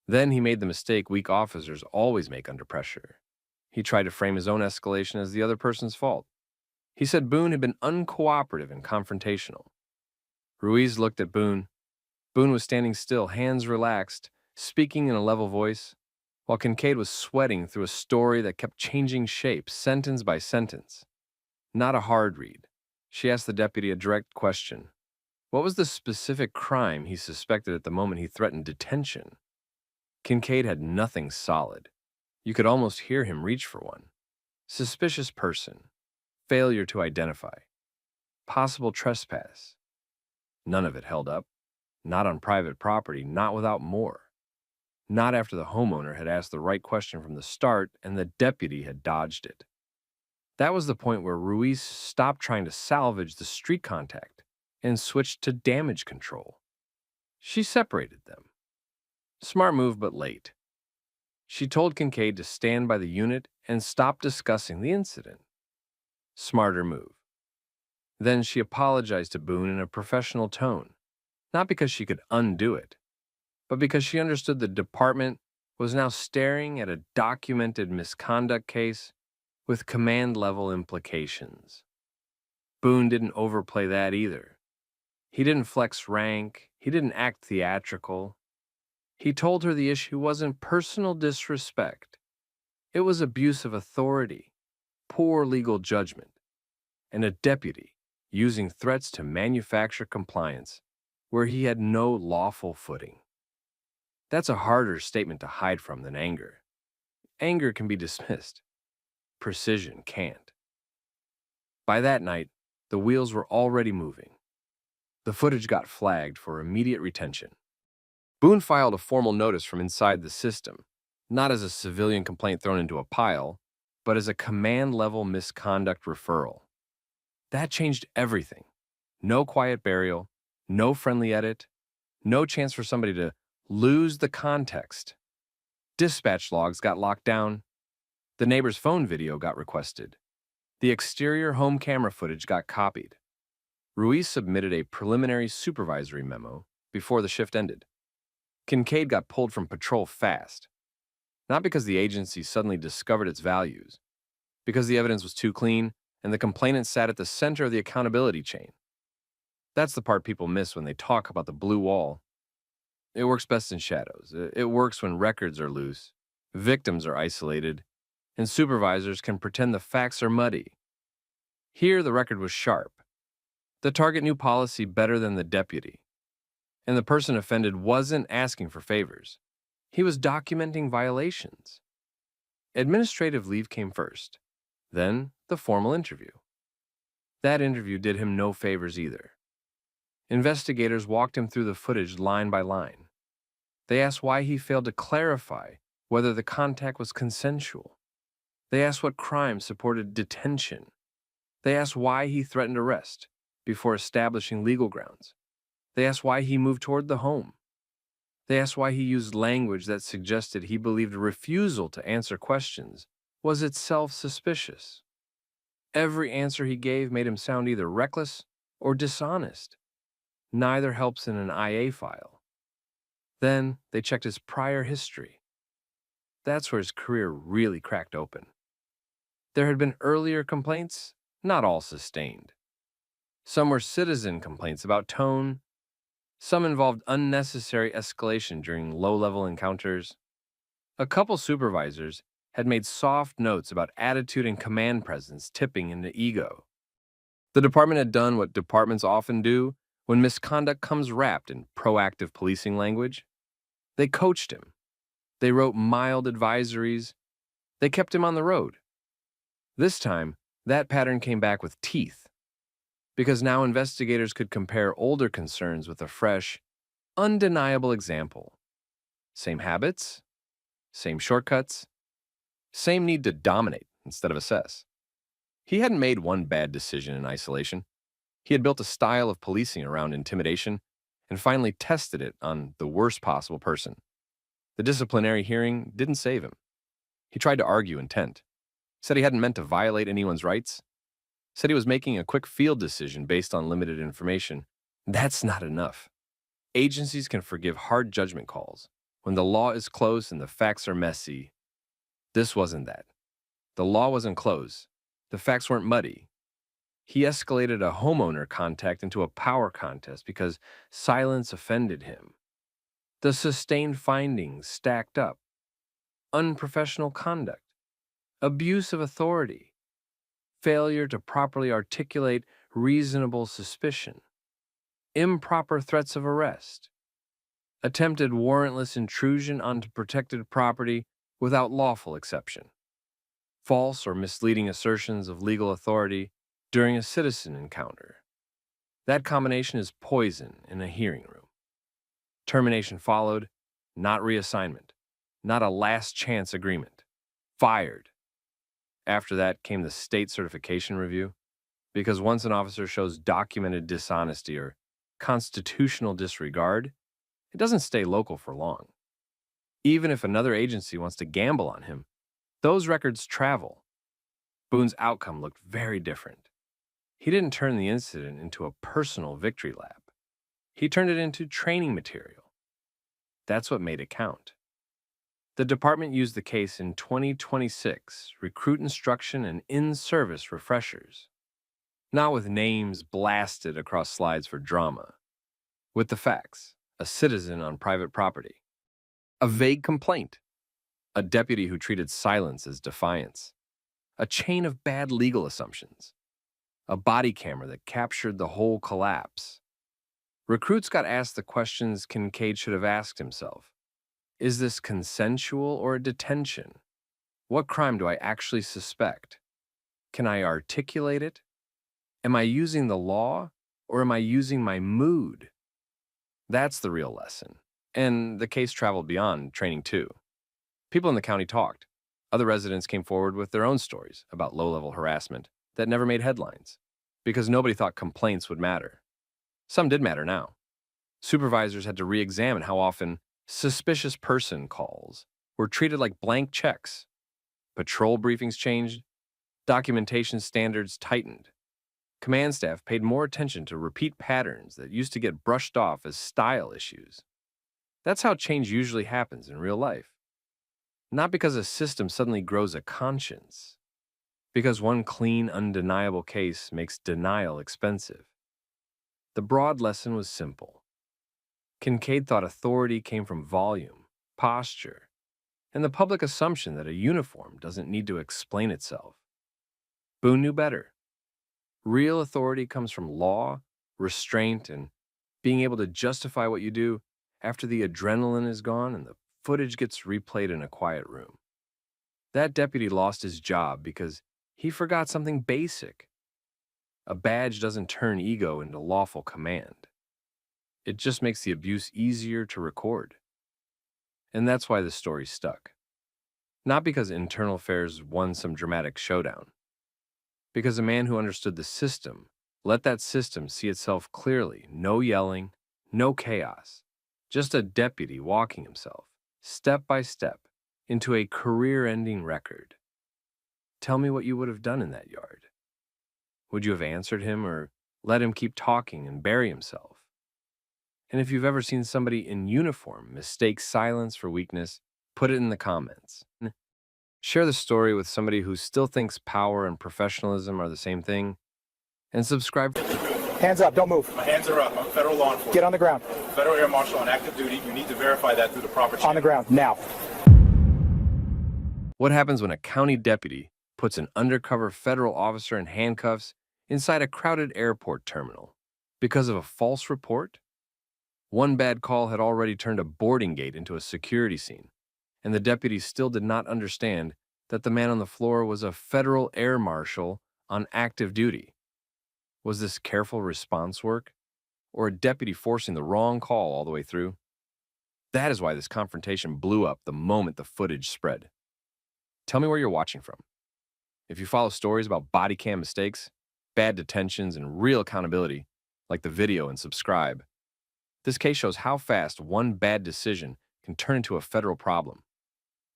Then he made the mistake weak officers always make under pressure. He tried to frame his own escalation as the other person's fault. He said Boone had been uncooperative and confrontational. Ruiz looked at Boone. Boone was standing still, hands relaxed, speaking in a level voice, while Kincaid was sweating through a story that kept changing shape, sentence by sentence. Not a hard read. She asked the deputy a direct question. What was the specific crime he suspected at the moment he threatened detention? Kincaid had nothing solid. You could almost hear him reach for one. Suspicious person. Failure to identify. Possible trespass. None of it held up. Not on private property, not without more. Not after the homeowner had asked the right question from the start and the deputy had dodged it. That was the point where Ruiz stopped trying to salvage the street contact and switched to damage control. She separated them. Smart move, but late. She told Kincaid to stand by the unit and stop discussing the incident. Smarter move. Then she apologized to Boone in a professional tone, not because she could undo it, but because she understood the department was now staring at a documented misconduct case with command-level implications. Boone didn't overplay that either. He didn't flex rank. He didn't act theatrical. He told her the issue wasn't personal disrespect. It was abuse of authority, poor legal judgment, and a deputy using threats to manufacture compliance where he had no lawful footing. That's a harder statement to hide from than anger. Anger can be dismissed. Precision can't. By that night, the wheels were already moving. The footage got flagged for immediate retention. Boone filed a formal notice from inside the system, not as a civilian complaint thrown into a pile, but as a command-level misconduct referral. That changed everything. No quiet burial, no friendly edit, no chance for somebody to lose the context. Dispatch logs got locked down. The neighbor's phone video got requested. The exterior home camera footage got copied. Ruiz submitted a preliminary supervisory memo before the shift ended. Kincaid got pulled from patrol fast, not because the agency suddenly discovered its values, because the evidence was too clean and the complainant sat at the center of the accountability chain. That's the part people miss when they talk about the blue wall. It works best in shadows. It works when records are loose, victims are isolated, and supervisors can pretend the facts are muddy. Here, the record was sharp. The target knew policy better than the deputy, and the person offended wasn't asking for favors. He was documenting violations. Administrative leave came first, then the formal interview. That interview did him no favors either. Investigators walked him through the footage line by line. They asked why he failed to clarify whether the contact was consensual. They asked what crime supported detention. They asked why he threatened arrest before establishing legal grounds. They asked why he moved toward the home. They asked why he used language that suggested he believed refusal to answer questions was itself suspicious. Every answer he gave made him sound either reckless or dishonest. Neither helps in an IA file. Then they checked his prior history. That's where his career really cracked open. There had been earlier complaints, not all sustained. Some were citizen complaints about tone. Some involved unnecessary escalation during low-level encounters. A couple supervisors had made soft notes about attitude and command presence tipping into ego. The department had done what departments often do when misconduct comes wrapped in proactive policing language. They coached him. They wrote mild advisories. They kept him on the road. This time, that pattern came back with teeth, because now investigators could compare older concerns with a fresh, undeniable example. Same habits, same shortcuts, same need to dominate instead of assess. He hadn't made one bad decision in isolation. He had built a style of policing around intimidation and finally tested it on the worst possible person. The disciplinary hearing didn't save him. He tried to argue intent, said he hadn't meant to violate anyone's rights, said he was making a quick field decision based on limited information. That's not enough. Agencies can forgive hard judgment calls when the law is close and the facts are messy. This wasn't that. The law wasn't close. The facts weren't muddy. He escalated a homeowner contact into a power contest because silence offended him. The sustained findings stacked up. Unprofessional conduct, abuse of authority, failure to properly articulate reasonable suspicion, improper threats of arrest, attempted warrantless intrusion onto protected property without lawful exception, false or misleading assertions of legal authority during a citizen encounter. That combination is poison in a hearing room. Termination followed, not reassignment, not a last chance agreement. Fired. After that came the state certification review, because once an officer shows documented dishonesty or constitutional disregard, it doesn't stay local for long. Even if another agency wants to gamble on him, those records travel. Boone's outcome looked very different. He didn't turn the incident into a personal victory lap. He turned it into training material. That's what made it count. The department used the case in 2026 recruit instruction and in-service refreshers. Not with names blasted across slides for drama. With the facts, a citizen on private property. A vague complaint. A deputy who treated silence as defiance. A chain of bad legal assumptions. A body camera that captured the whole collapse. Recruits got asked the questions Kincaid should have asked himself. Is this consensual or a detention? What crime do I actually suspect? Can I articulate it? Am I using the law or am I using my mood? That's the real lesson. And the case traveled beyond training too. People in the county talked. Other residents came forward with their own stories about low-level harassment that never made headlines because nobody thought complaints would matter. Some did matter now. Supervisors had to re-examine how often suspicious person calls were treated like blank checks. Patrol briefings changed. Documentation standards tightened. Command staff paid more attention to repeat patterns that used to get brushed off as style issues. That's how change usually happens in real life. Not because a system suddenly grows a conscience. Because one clean, undeniable case makes denial expensive. The broad lesson was simple. Kincaid thought authority came from volume, posture, and the public assumption that a uniform doesn't need to explain itself. Boone knew better. Real authority comes from law restraint, and being able to justify what you do after the adrenaline is gone and the footage gets replayed in a quiet room. That deputy lost his job because he forgot something basic. A badge doesn't turn ego into lawful command. It just makes the abuse easier to record. And that's why this story stuck. Not because internal affairs won some dramatic showdown. Because a man who understood the system let that system see itself clearly. No yelling, no chaos. Just a deputy walking himself, step by step, into a career-ending record. Tell me what you would have done in that yard. Would you have answered him or let him keep talking and bury himself? And if you've ever seen somebody in uniform mistake silence for weakness, put it in the comments. Share the story with somebody who still thinks power and professionalism are the same thing. And subscribe. Hands up, don't move. My hands are up. I'm federal law enforcement. Get on the ground. Federal air marshal on active duty. You need to verify that through the proper channel. On the ground, now. What happens when a county deputy puts an undercover federal officer in handcuffs inside a crowded airport terminal because of a false report? One bad call had already turned a boarding gate into a security scene, and the deputy still did not understand that the man on the floor was a federal air marshal on active duty. Was this careful response work, or a deputy forcing the wrong call all the way through? That is why this confrontation blew up the moment the footage spread. Tell me where you're watching from. If you follow stories about body cam mistakes, bad detentions, and real accountability, like the video and subscribe. This case shows how fast one bad decision can turn into a federal problem.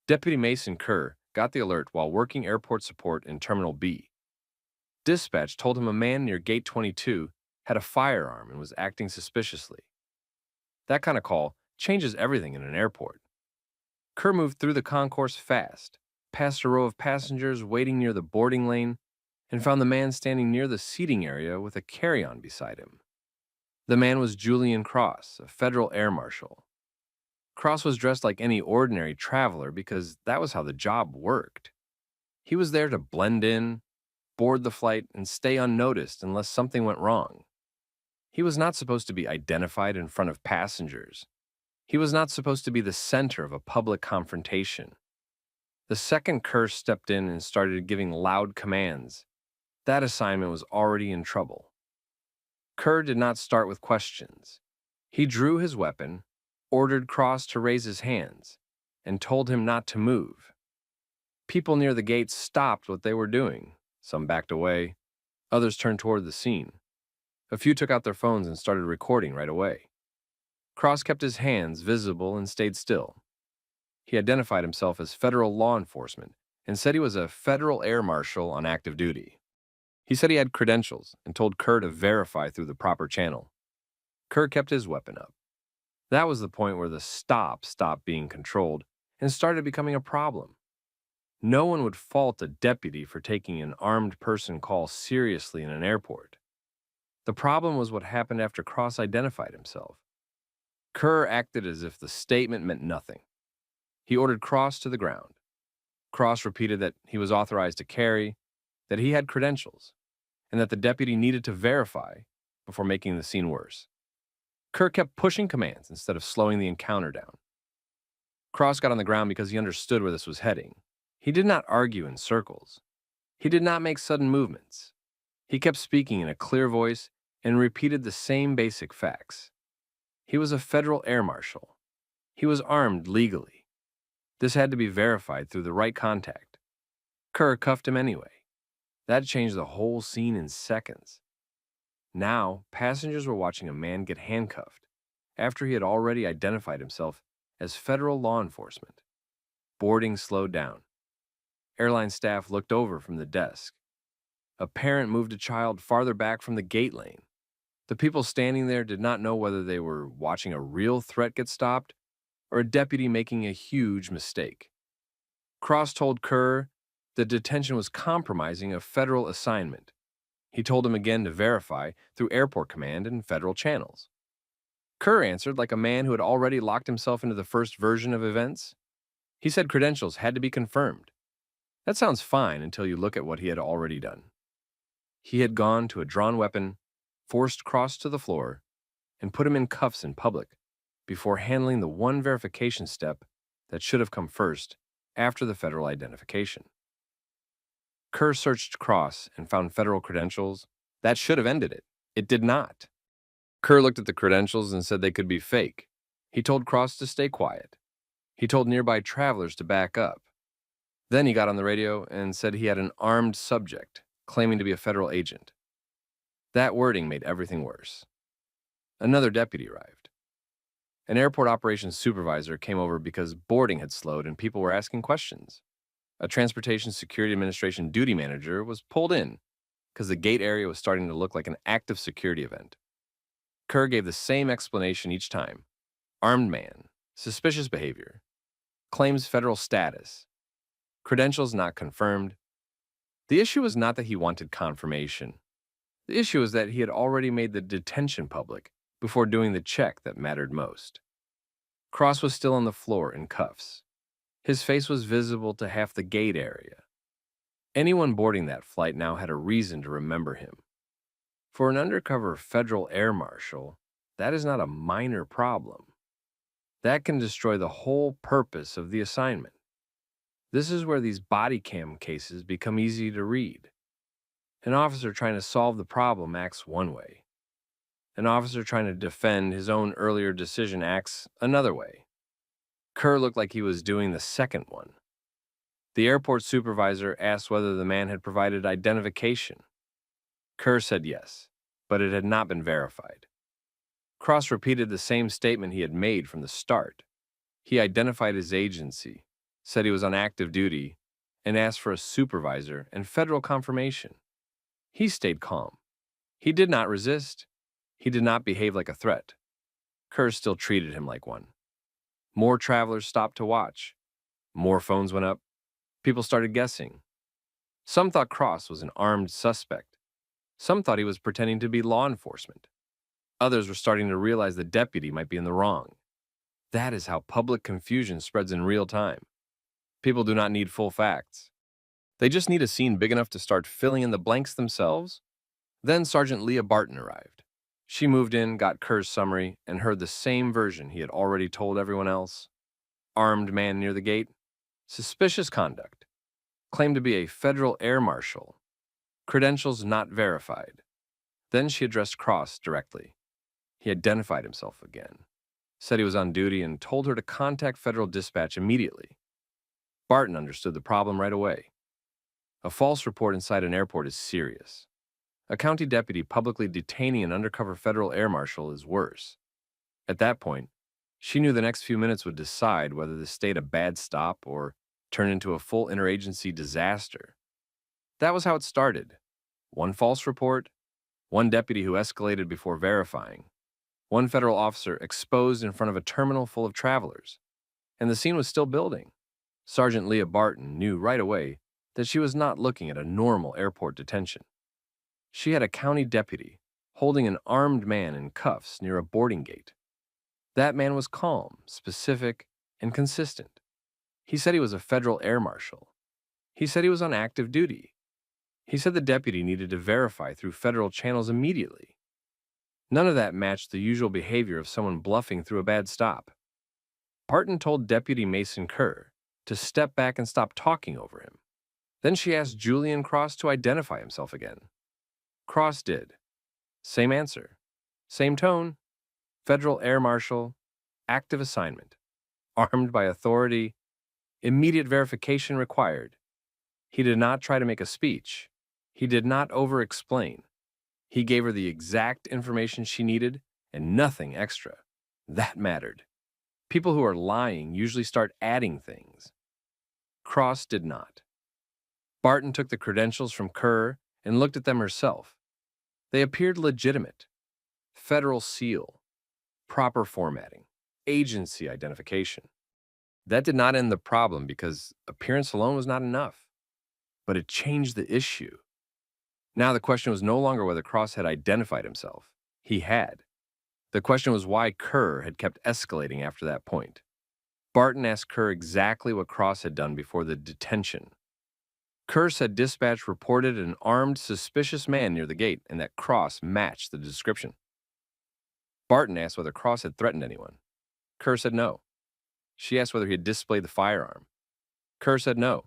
Deputy Mason Kerr got the alert while working airport support in Terminal B. Dispatch told him a man near Gate 22 had a firearm and was acting suspiciously. That kind of call changes everything in an airport. Kerr moved through the concourse fast, past a row of passengers waiting near the boarding lane, and found the man standing near the seating area with a carry-on beside him. The man was Julian Cross, a federal air marshal. Cross was dressed like any ordinary traveler because that was how the job worked. He was there to blend in, board the flight, and stay unnoticed unless something went wrong. He was not supposed to be identified in front of passengers. He was not supposed to be the center of a public confrontation. The second Kerr stepped in and started giving loud commands, that assignment was already in trouble. Kerr did not start with questions. He drew his weapon, ordered Cross to raise his hands, and told him not to move. People near the gate stopped what they were doing. Some backed away. Others turned toward the scene. A few took out their phones and started recording right away. Cross kept his hands visible and stayed still. He identified himself as federal law enforcement and said he was a federal air marshal on active duty. He said he had credentials and told Kerr to verify through the proper channel. Kerr kept his weapon up. That was the point where the stop stopped being controlled and started becoming a problem. No one would fault a deputy for taking an armed person call seriously in an airport. The problem was what happened after Cross identified himself. Kerr acted as if the statement meant nothing. He ordered Cross to the ground. Cross repeated that he was authorized to carry, that he had credentials, and that the deputy needed to verify before making the scene worse. Kerr kept pushing commands instead of slowing the encounter down. Cross got on the ground because he understood where this was heading. He did not argue in circles. He did not make sudden movements. He kept speaking in a clear voice and repeated the same basic facts. He was a federal air marshal. He was armed legally. This had to be verified through the right contact. Kerr cuffed him anyway. That changed the whole scene in seconds. Now, passengers were watching a man get handcuffed after he had already identified himself as federal law enforcement. Boarding slowed down. Airline staff looked over from the desk. A parent moved a child farther back from the gate lane. The people standing there did not know whether they were watching a real threat get stopped or a deputy making a huge mistake. Cross told Kerr the detention was compromising a federal assignment. He told him again to verify through airport command and federal channels. Kerr answered like a man who had already locked himself into the first version of events. He said credentials had to be confirmed. That sounds fine until you look at what he had already done. He had gone to a drawn weapon, forced Cross to the floor, and put him in cuffs in public before handling the one verification step that should have come first after the federal identification. Kerr searched Cross and found federal credentials. That should have ended it. It did not. Kerr looked at the credentials and said they could be fake. He told Cross to stay quiet. He told nearby travelers to back up. Then he got on the radio and said he had an armed subject claiming to be a federal agent. That wording made everything worse. Another deputy arrived. An airport operations supervisor came over because boarding had slowed and people were asking questions. A Transportation Security Administration duty manager was pulled in because the gate area was starting to look like an active security event. Kerr gave the same explanation each time. Armed man, suspicious behavior, claims federal status, credentials not confirmed. The issue was not that he wanted confirmation. The issue was that he had already made the detention public before doing the check that mattered most. Cross was still on the floor in cuffs. His face was visible to half the gate area. Anyone boarding that flight now had a reason to remember him. For an undercover federal air marshal, that is not a minor problem. That can destroy the whole purpose of the assignment. This is where these Bodycam cases become easy to read. An officer trying to solve the problem acts one way. An officer trying to defend his own earlier decision acts another way. Kerr looked like he was doing the second one. The airport supervisor asked whether the man had provided identification. Kerr said yes, but it had not been verified. Cross repeated the same statement he had made from the start. He identified his agency, said he was on active duty, and asked for a supervisor and federal confirmation. He stayed calm. He did not resist. He did not behave like a threat. Kerr still treated him like one. More travelers stopped to watch. More phones went up. People started guessing. Some thought Cross was an armed suspect. Some thought he was pretending to be law enforcement. Others were starting to realize the deputy might be in the wrong. That is how public confusion spreads in real time. People do not need full facts. They just need a scene big enough to start filling in the blanks themselves. Then Sergeant Leah Barton arrived. She moved in, got Kerr's summary, and heard the same version he had already told everyone else. Armed man near the gate. Suspicious conduct. Claimed to be a federal air marshal. Credentials not verified. Then she addressed Cross directly. He identified himself again, said he was on duty, and told her to contact federal dispatch immediately. Barton understood the problem right away. A false report inside an airport is serious. A county deputy publicly detaining an undercover federal air marshal is worse. At that point, she knew the next few minutes would decide whether this stayed a bad stop or turned into a full interagency disaster. That was how it started. One false report, one deputy who escalated before verifying, one federal officer exposed in front of a terminal full of travelers, and the scene was still building. Sergeant Leah Barton knew right away that she was not looking at a normal airport detention. She had a county deputy holding an armed man in cuffs near a boarding gate. That man was calm, specific, and consistent. He said he was a federal air marshal. He said he was on active duty. He said the deputy needed to verify through federal channels immediately. None of that matched the usual behavior of someone bluffing through a bad stop. Barton told Deputy Mason Kerr to step back and stop talking over him. Then she asked Julian Cross to identify himself again. Cross did. Same answer. Same tone. Federal air marshal. Active assignment. Armed by authority. Immediate verification required. He did not try to make a speech. He did not over-explain. He gave her the exact information she needed and nothing extra. That mattered. People who are lying usually start adding things. Cross did not. Barton took the credentials from Kerr and looked at them herself. They appeared legitimate. Federal seal, proper formatting, agency identification. That did not end the problem because appearance alone was not enough. But it changed the issue. Now the question was no longer whether Cross had identified himself. He had. The question was why Kerr had kept escalating after that point. Barton asked Kerr exactly what Cross had done before the detention. Kerr said dispatch reported an armed, suspicious man near the gate and that Cross matched the description. Barton asked whether Cross had threatened anyone. Kerr said no. She asked whether he had displayed the firearm. Kerr said no.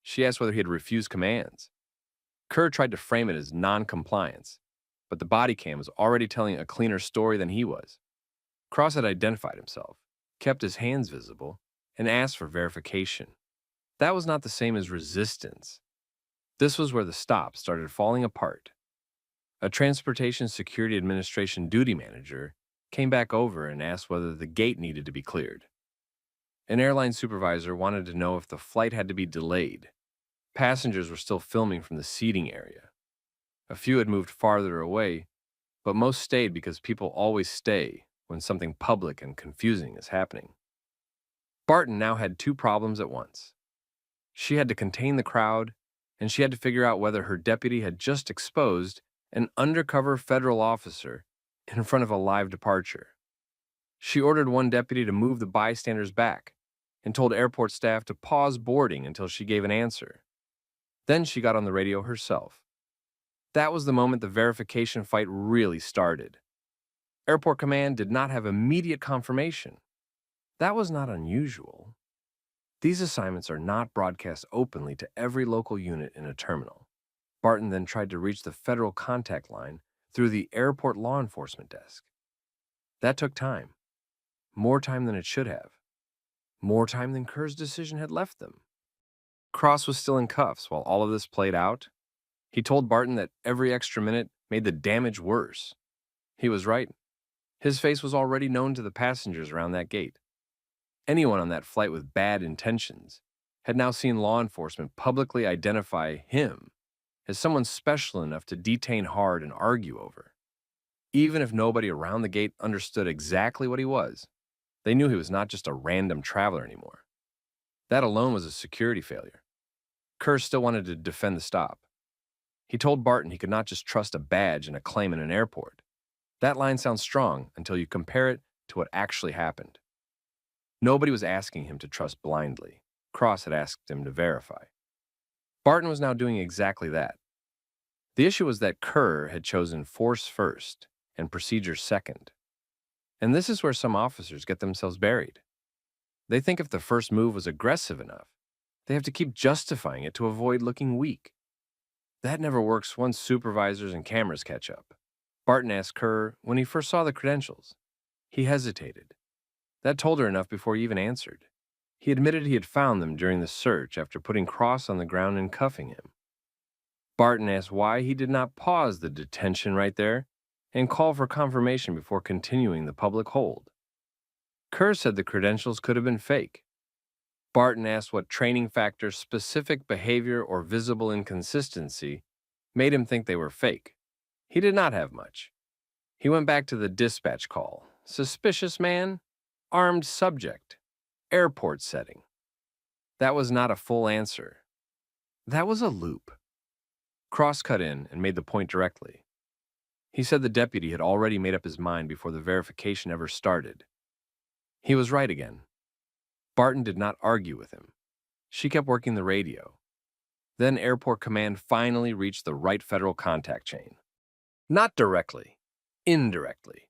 She asked whether he had refused commands. Kerr tried to frame it as non-compliance, but the body cam was already telling a cleaner story than he was. Cross had identified himself, kept his hands visible, and asked for verification. That was not the same as resistance. This was where the stop started falling apart. A Transportation Security Administration duty manager came back over and asked whether the gate needed to be cleared. An airline supervisor wanted to know if the flight had to be delayed. Passengers were still filming from the seating area. A few had moved farther away, but most stayed because people always stay when something public and confusing is happening. Barton now had two problems at once. She had to contain the crowd, and she had to figure out whether her deputy had just exposed an undercover federal officer in front of a live departure. She ordered one deputy to move the bystanders back and told airport staff to pause boarding until she gave an answer. Then she got on the radio herself. That was the moment the verification fight really started. Airport Command did not have immediate confirmation. That was not unusual. These assignments are not broadcast openly to every local unit in a terminal. Barton then tried to reach the federal contact line through the airport law enforcement desk. That took time. More time than it should have. More time than Kerr's decision had left them. Cross was still in cuffs while all of this played out. He told Barton that every extra minute made the damage worse. He was right. His face was already known to the passengers around that gate. Anyone on that flight with bad intentions had now seen law enforcement publicly identify him as someone special enough to detain hard and argue over. Even if nobody around the gate understood exactly what he was, they knew he was not just a random traveler anymore. That alone was a security failure. Kerr still wanted to defend the stop. He told Barton he could not just trust a badge and a claim in an airport. That line sounds strong until you compare it to what actually happened. Nobody was asking him to trust blindly. Cross had asked him to verify. Barton was now doing exactly that. The issue was that Kerr had chosen force first and procedure second. And this is where some officers get themselves buried. They think if the first move was aggressive enough, they have to keep justifying it to avoid looking weak. That never works once supervisors and cameras catch up. Barton asked Kerr when he first saw the credentials. He hesitated. That told her enough before he even answered. He admitted he had found them during the search after putting Cross on the ground and cuffing him. Barton asked why he did not pause the detention right there and call for confirmation before continuing the public hold. Kerr said the credentials could have been fake. Barton asked what training factor, specific behavior, or visible inconsistency made him think they were fake. He did not have much. He went back to the dispatch call. Suspicious man, armed subject, airport setting. That was not a full answer. That was a loop. Cross cut in and made the point directly. He said the deputy had already made up his mind before the verification ever started. He was right again. Barton did not argue with him. She kept working the radio. Then Airport Command finally reached the right federal contact chain. Not directly, indirectly,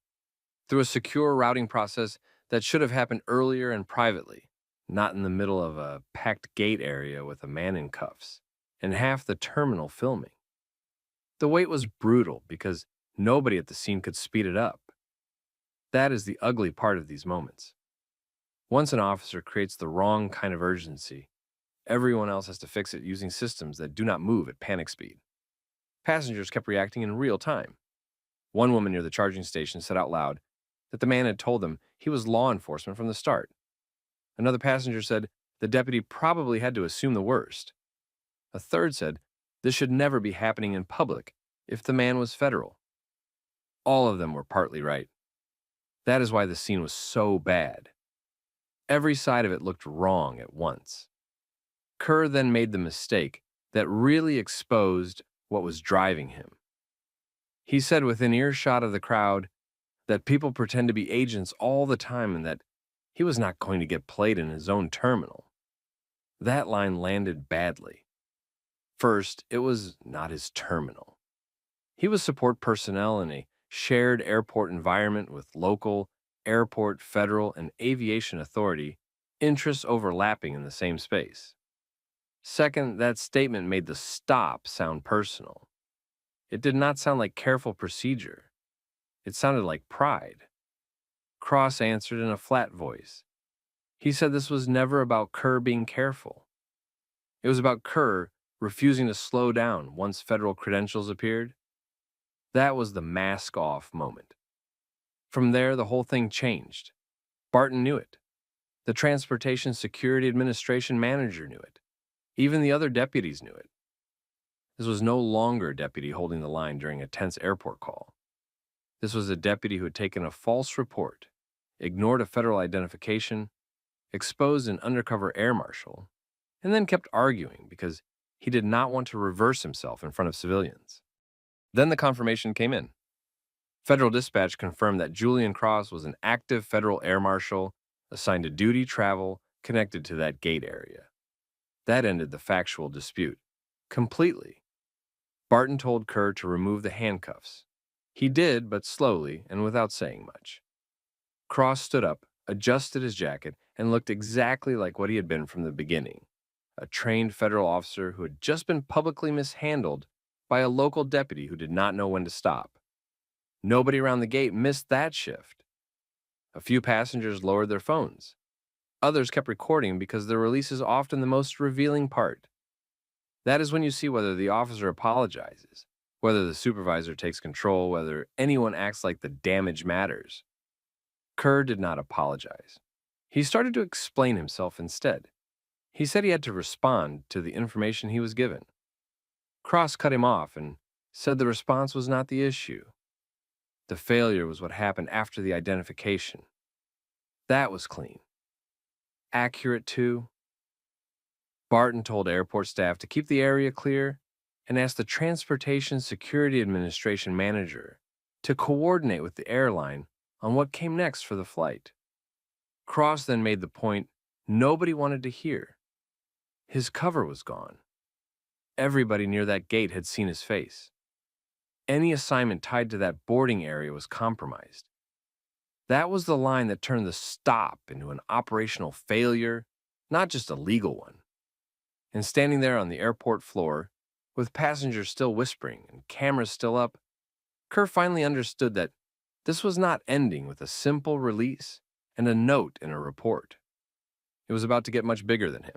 through a secure routing process that should have happened earlier and privately, not in the middle of a packed gate area with a man in cuffs and half the terminal filming. The wait was brutal because nobody at the scene could speed it up. That is the ugly part of these moments. Once an officer creates the wrong kind of urgency, everyone else has to fix it using systems that do not move at panic speed. Passengers kept reacting in real time. One woman near the charging station said out loud that the man had told them he was law enforcement from the start. Another passenger said the deputy probably had to assume the worst. A third said this should never be happening in public if the man was federal. All of them were partly right. That is why the scene was so bad. Every side of it looked wrong at once. Kerr then made the mistake that really exposed what was driving him. He said within earshot of the crowd that people pretend to be agents all the time and that he was not going to get played in his own terminal. That line landed badly. First, it was not his terminal. He was support personnel in a shared airport environment with local, airport, federal, and aviation authority interests overlapping in the same space. Second, that statement made the stop sound personal. It did not sound like careful procedure. It sounded like pride. Cross answered in a flat voice. He said this was never about Kerr being careful. It was about Kerr refusing to slow down once federal credentials appeared. That was the mask-off moment. From there, the whole thing changed. Barton knew it. The Transportation Security Administration manager knew it. Even the other deputies knew it. This was no longer a deputy holding the line during a tense airport call. This was a deputy who had taken a false report, ignored a federal identification, exposed an undercover air marshal, and then kept arguing because he did not want to reverse himself in front of civilians. Then the confirmation came in. Federal dispatch confirmed that Julian Cross was an active federal air marshal assigned to duty travel connected to that gate area. That ended the factual dispute completely. Barton told Kerr to remove the handcuffs. He did, but slowly and without saying much. Cross stood up, adjusted his jacket, and looked exactly like what he had been from the beginning, a trained federal officer who had just been publicly mishandled by a local deputy who did not know when to stop. Nobody around the gate missed that shift. A few passengers lowered their phones. Others kept recording because the release is often the most revealing part. That is when you see whether the officer apologizes, whether the supervisor takes control, whether anyone acts like the damage matters. Kerr did not apologize. He started to explain himself instead. He said he had to respond to the information he was given. Cross cut him off and said the response was not the issue. The failure was what happened after the identification. That was clean. Accurate, too. Barton told airport staff to keep the area clear and asked the Transportation Security Administration manager to coordinate with the airline on what came next for the flight. Cross then made the point nobody wanted to hear. His cover was gone. Everybody near that gate had seen his face. Any assignment tied to that boarding area was compromised. That was the line that turned the stop into an operational failure, not just a legal one. And standing there on the airport floor, with passengers still whispering and cameras still up, Kerr finally understood that this was not ending with a simple release and a note in a report. It was about to get much bigger than him.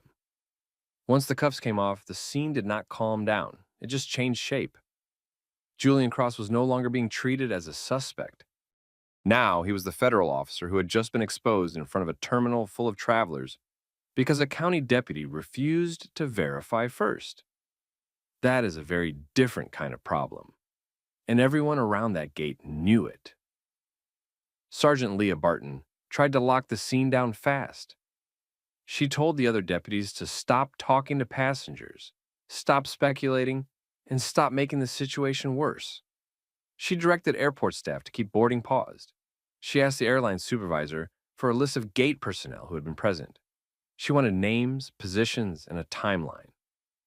Once the cuffs came off, the scene did not calm down. It just changed shape. Julian Cross was no longer being treated as a suspect. Now he was the federal officer who had just been exposed in front of a terminal full of travelers because a county deputy refused to verify first. That is a very different kind of problem, and everyone around that gate knew it. Sergeant Leah Barton tried to lock the scene down fast. She told the other deputies to stop talking to passengers, stop speculating, and stop making the situation worse. She directed airport staff to keep boarding paused. She asked the airline supervisor for a list of gate personnel who had been present. She wanted names, positions, and a timeline.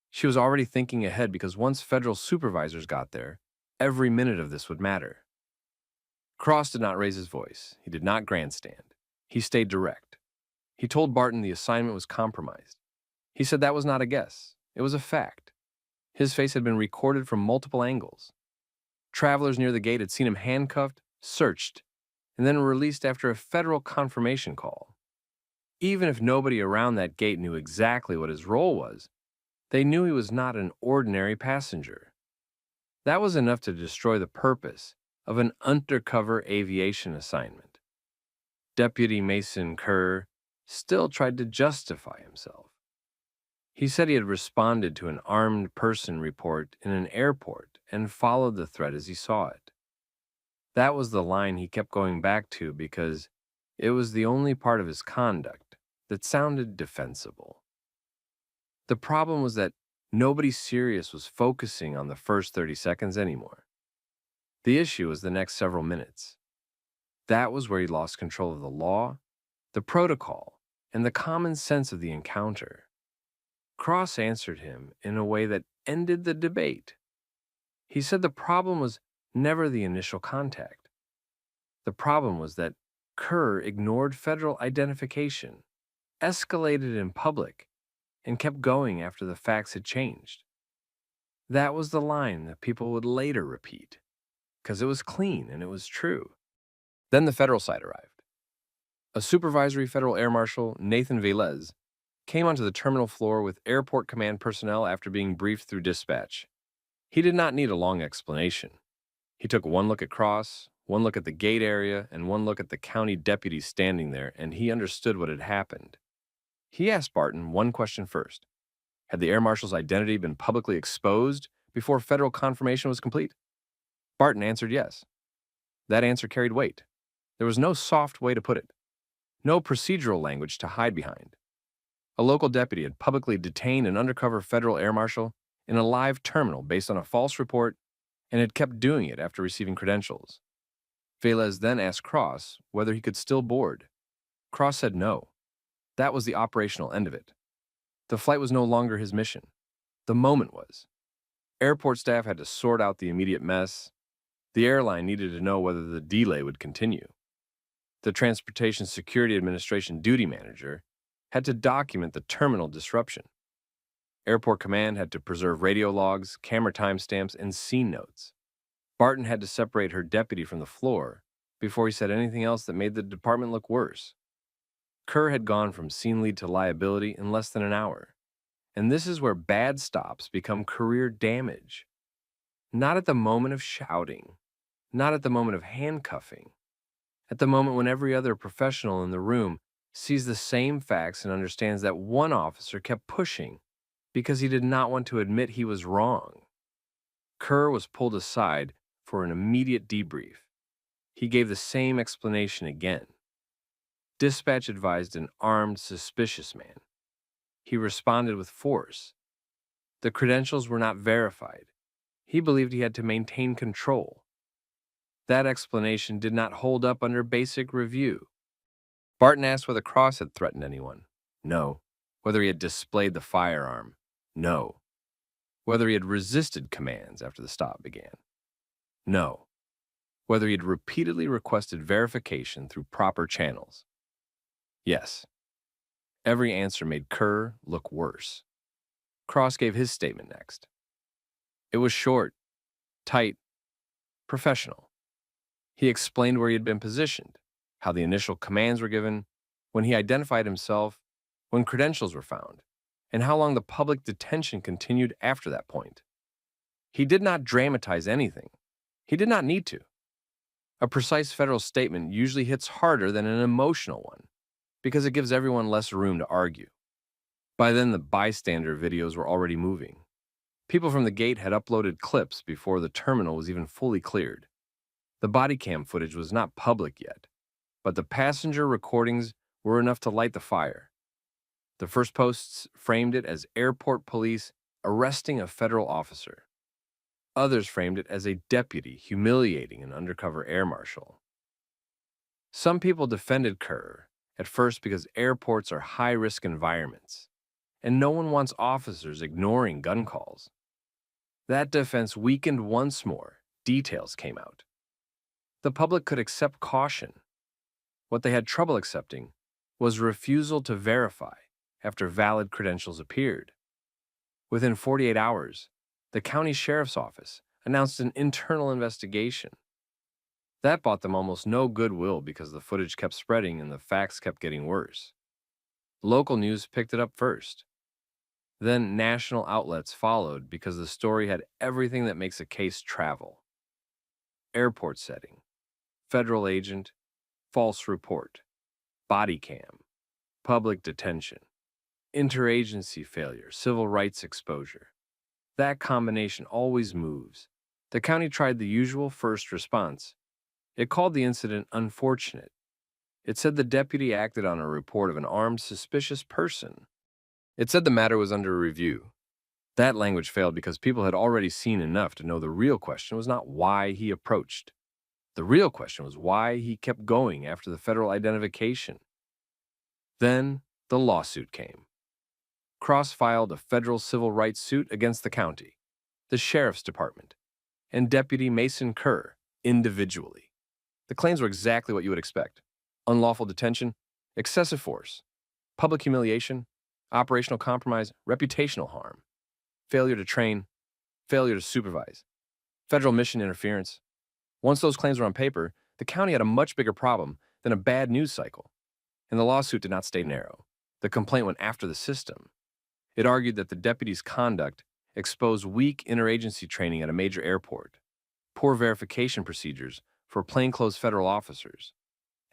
She was already thinking ahead because once federal supervisors got there, every minute of this would matter. Cross did not raise his voice. He did not grandstand. He stayed direct. He told Barton the assignment was compromised. He said that was not a guess. It was a fact. His face had been recorded from multiple angles. Travelers near the gate had seen him handcuffed, searched, and then released after a federal confirmation call. Even if nobody around that gate knew exactly what his role was, they knew he was not an ordinary passenger. That was enough to destroy the purpose of an undercover aviation assignment. Deputy Mason Kerr still tried to justify himself. He said he had responded to an armed person report in an airport and followed the threat as he saw it. That was the line he kept going back to because it was the only part of his conduct that sounded defensible. The problem was that nobody serious was focusing on the first 30 seconds anymore. The issue was the next several minutes. That was where he lost control of the law, the protocol, and the common sense of the encounter. Cross answered him in a way that ended the debate. He said the problem was never the initial contact. The problem was that Kerr ignored federal identification, escalated in public, and kept going after the facts had changed. That was the line that people would later repeat, because it was clean and it was true. Then the federal side arrived. A supervisory federal air marshal, Nathan Velez, came onto the terminal floor with airport command personnel after being briefed through dispatch. He did not need a long explanation. He took one look at Cross, one look at the gate area, and one look at the county deputies standing there, and he understood what had happened. He asked Barton one question first. Had the air marshal's identity been publicly exposed before federal confirmation was complete? Barton answered yes. That answer carried weight. There was no soft way to put it, no procedural language to hide behind. A local deputy had publicly detained an undercover federal air marshal in a live terminal based on a false report and had kept doing it after receiving credentials. Velez then asked Cross whether he could still board. Cross said no. That was the operational end of it. The flight was no longer his mission. The moment was. Airport staff had to sort out the immediate mess. The airline needed to know whether the delay would continue. The Transportation Security Administration duty manager had to document the terminal disruption. Airport Command had to preserve radio logs, camera timestamps, and scene notes. Barton had to separate her deputy from the floor before he said anything else that made the department look worse. Kerr had gone from scene lead to liability in less than an hour. And this is where bad stops become career damage. Not at the moment of shouting, not at the moment of handcuffing, at the moment when every other professional in the room sees the same facts and understands that one officer kept pushing because he did not want to admit he was wrong. Kerr was pulled aside for an immediate debrief. He gave the same explanation again. Dispatch advised an armed, suspicious man. He responded with force. The credentials were not verified. He believed he had to maintain control. That explanation did not hold up under basic review. Barton asked whether Cross had threatened anyone. No. Whether he had displayed the firearm. No. Whether he had resisted commands after the stop began. No. Whether he had repeatedly requested verification through proper channels. Yes. Every answer made Kerr look worse. Cross gave his statement next. It was short, tight, professional. He explained where he had been positioned, how the initial commands were given, when he identified himself, when credentials were found, and how long the public detention continued after that point. He did not dramatize anything. He did not need to. A precise federal statement usually hits harder than an emotional one, because it gives everyone less room to argue. By then, the bystander videos were already moving. People from the gate had uploaded clips before the terminal was even fully cleared. The Bodycam footage was not public yet, but the passenger recordings were enough to light the fire. The first posts framed it as airport police arresting a federal officer. Others framed it as a deputy humiliating an undercover air marshal. Some people defended Kerr, at first because airports are high-risk environments, and no one wants officers ignoring gun calls. That defense weakened once more. Details came out. The public could accept caution. What they had trouble accepting was refusal to verify after valid credentials appeared. Within 48 hours, the county sheriff's office announced an internal investigation. That bought them almost no goodwill because the footage kept spreading and the facts kept getting worse. Local news picked it up first. Then national outlets followed because the story had everything that makes a case travel. Airport setting, federal agent, false report, body cam, public detention, interagency failure, civil rights exposure. That combination always moves. The county tried the usual first response. It called the incident unfortunate. It said the deputy acted on a report of an armed, suspicious person. It said the matter was under review. That language failed because people had already seen enough to know the real question was not why he approached. The real question was why he kept going after the federal identification. Then the lawsuit came. Cross filed a federal civil rights suit against the county, the sheriff's department, and Deputy Mason Kerr individually. The claims were exactly what you would expect: unlawful detention, excessive force, public humiliation, operational compromise, reputational harm, failure to train, failure to supervise, federal mission interference. Once those claims were on paper, the county had a much bigger problem than a bad news cycle. And the lawsuit did not stay narrow. The complaint went after the system. It argued that the deputy's conduct exposed weak interagency training at a major airport, poor verification procedures for plainclothes federal officers,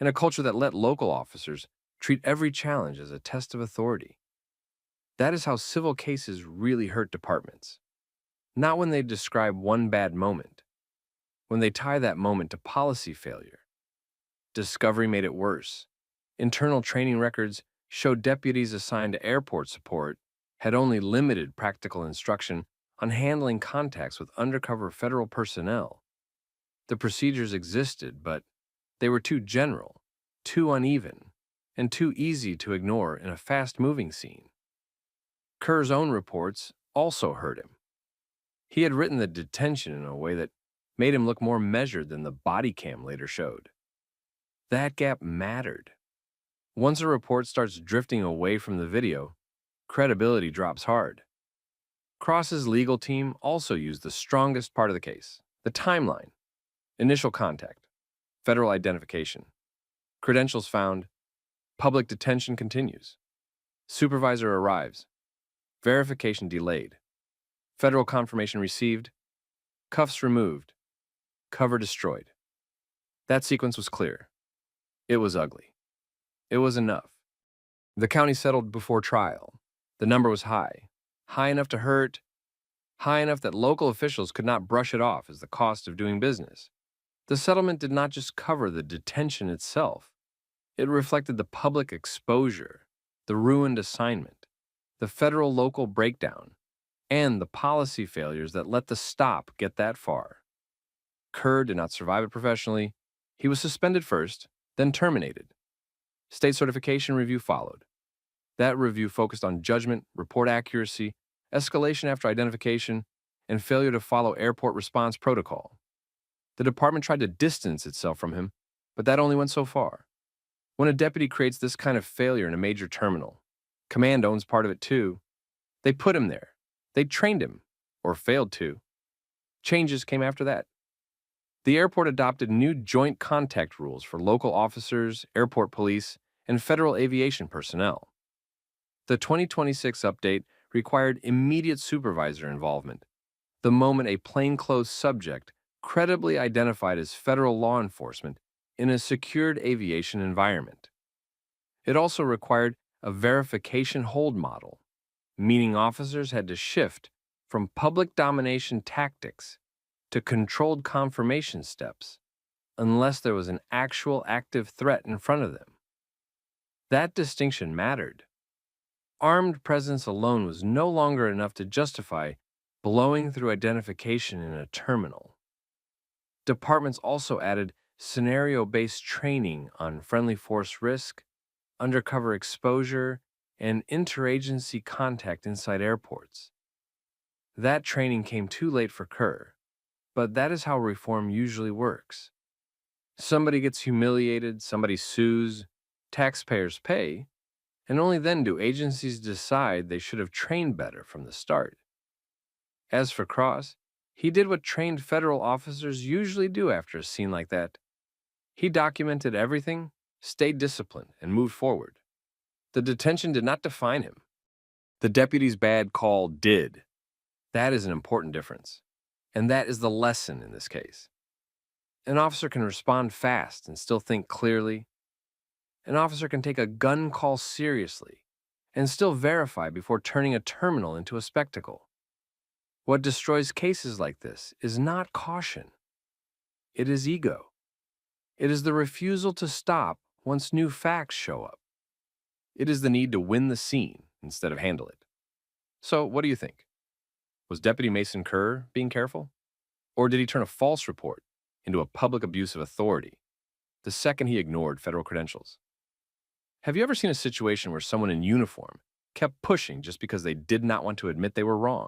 and a culture that let local officers treat every challenge as a test of authority. That is how civil cases really hurt departments. Not when they describe one bad moment, when they tie that moment to policy failure. Discovery made it worse. Internal training records showed deputies assigned to airport support had only limited practical instruction on handling contacts with undercover federal personnel. The procedures existed, but they were too general, too uneven, and too easy to ignore in a fast-moving scene. Kerr's own reports also hurt him. He had written the detention in a way that made him look more measured than the Bodycam later showed. That gap mattered. Once a report starts drifting away from the video, credibility drops hard. Cross's legal team also used the strongest part of the case: the timeline. Initial contact, federal identification, credentials found, public detention continues, supervisor arrives, verification delayed, federal confirmation received, cuffs removed, cover destroyed. That sequence was clear. It was ugly. It was enough. The county settled before trial. The number was high enough to hurt, high enough that local officials could not brush it off as the cost of doing business. The settlement did not just cover the detention itself. It reflected the public exposure, the ruined assignment, the federal-local breakdown, and the policy failures that let the stop get that far. Kerr did not survive it professionally. He was suspended first, then terminated. State certification review followed. That review focused on judgment, report accuracy, escalation after identification, and failure to follow airport response protocol. The department tried to distance itself from him, but that only went so far. When a deputy creates this kind of failure in a major terminal, command owns part of it too. They put him there. They trained him, or failed to. Changes came after that. The airport adopted new joint contact rules for local officers, airport police, and federal aviation personnel. The 2026 update required immediate supervisor involvement, the moment a plainclothes subject credibly identified as federal law enforcement in a secured aviation environment. It also required a verification hold model, meaning officers had to shift from public domination tactics to controlled confirmation steps unless there was an actual active threat in front of them. That distinction mattered. Armed presence alone was no longer enough to justify blowing through identification in a terminal. Departments also added scenario-based training on friendly force risk, undercover exposure, and interagency contact inside airports. That training came too late for Kerr, but that is how reform usually works. Somebody gets humiliated, somebody sues, taxpayers pay, and only then do agencies decide they should have trained better from the start. As for Cross, he did what trained federal officers usually do after a scene like that. He documented everything, stayed disciplined, and moved forward. The detention did not define him. The deputy's bad call did. That is an important difference. And that is the lesson in this case. An officer can respond fast and still think clearly. An officer can take a gun call seriously and still verify before turning a terminal into a spectacle. What destroys cases like this is not caution. It is ego. It is the refusal to stop once new facts show up. It is the need to win the scene instead of handle it. So, what do you think? Was Deputy Mason Kerr being careful? Or did he turn a false report into a public abuse of authority the second he ignored federal credentials? Have you ever seen a situation where someone in uniform kept pushing just because they did not want to admit they were wrong.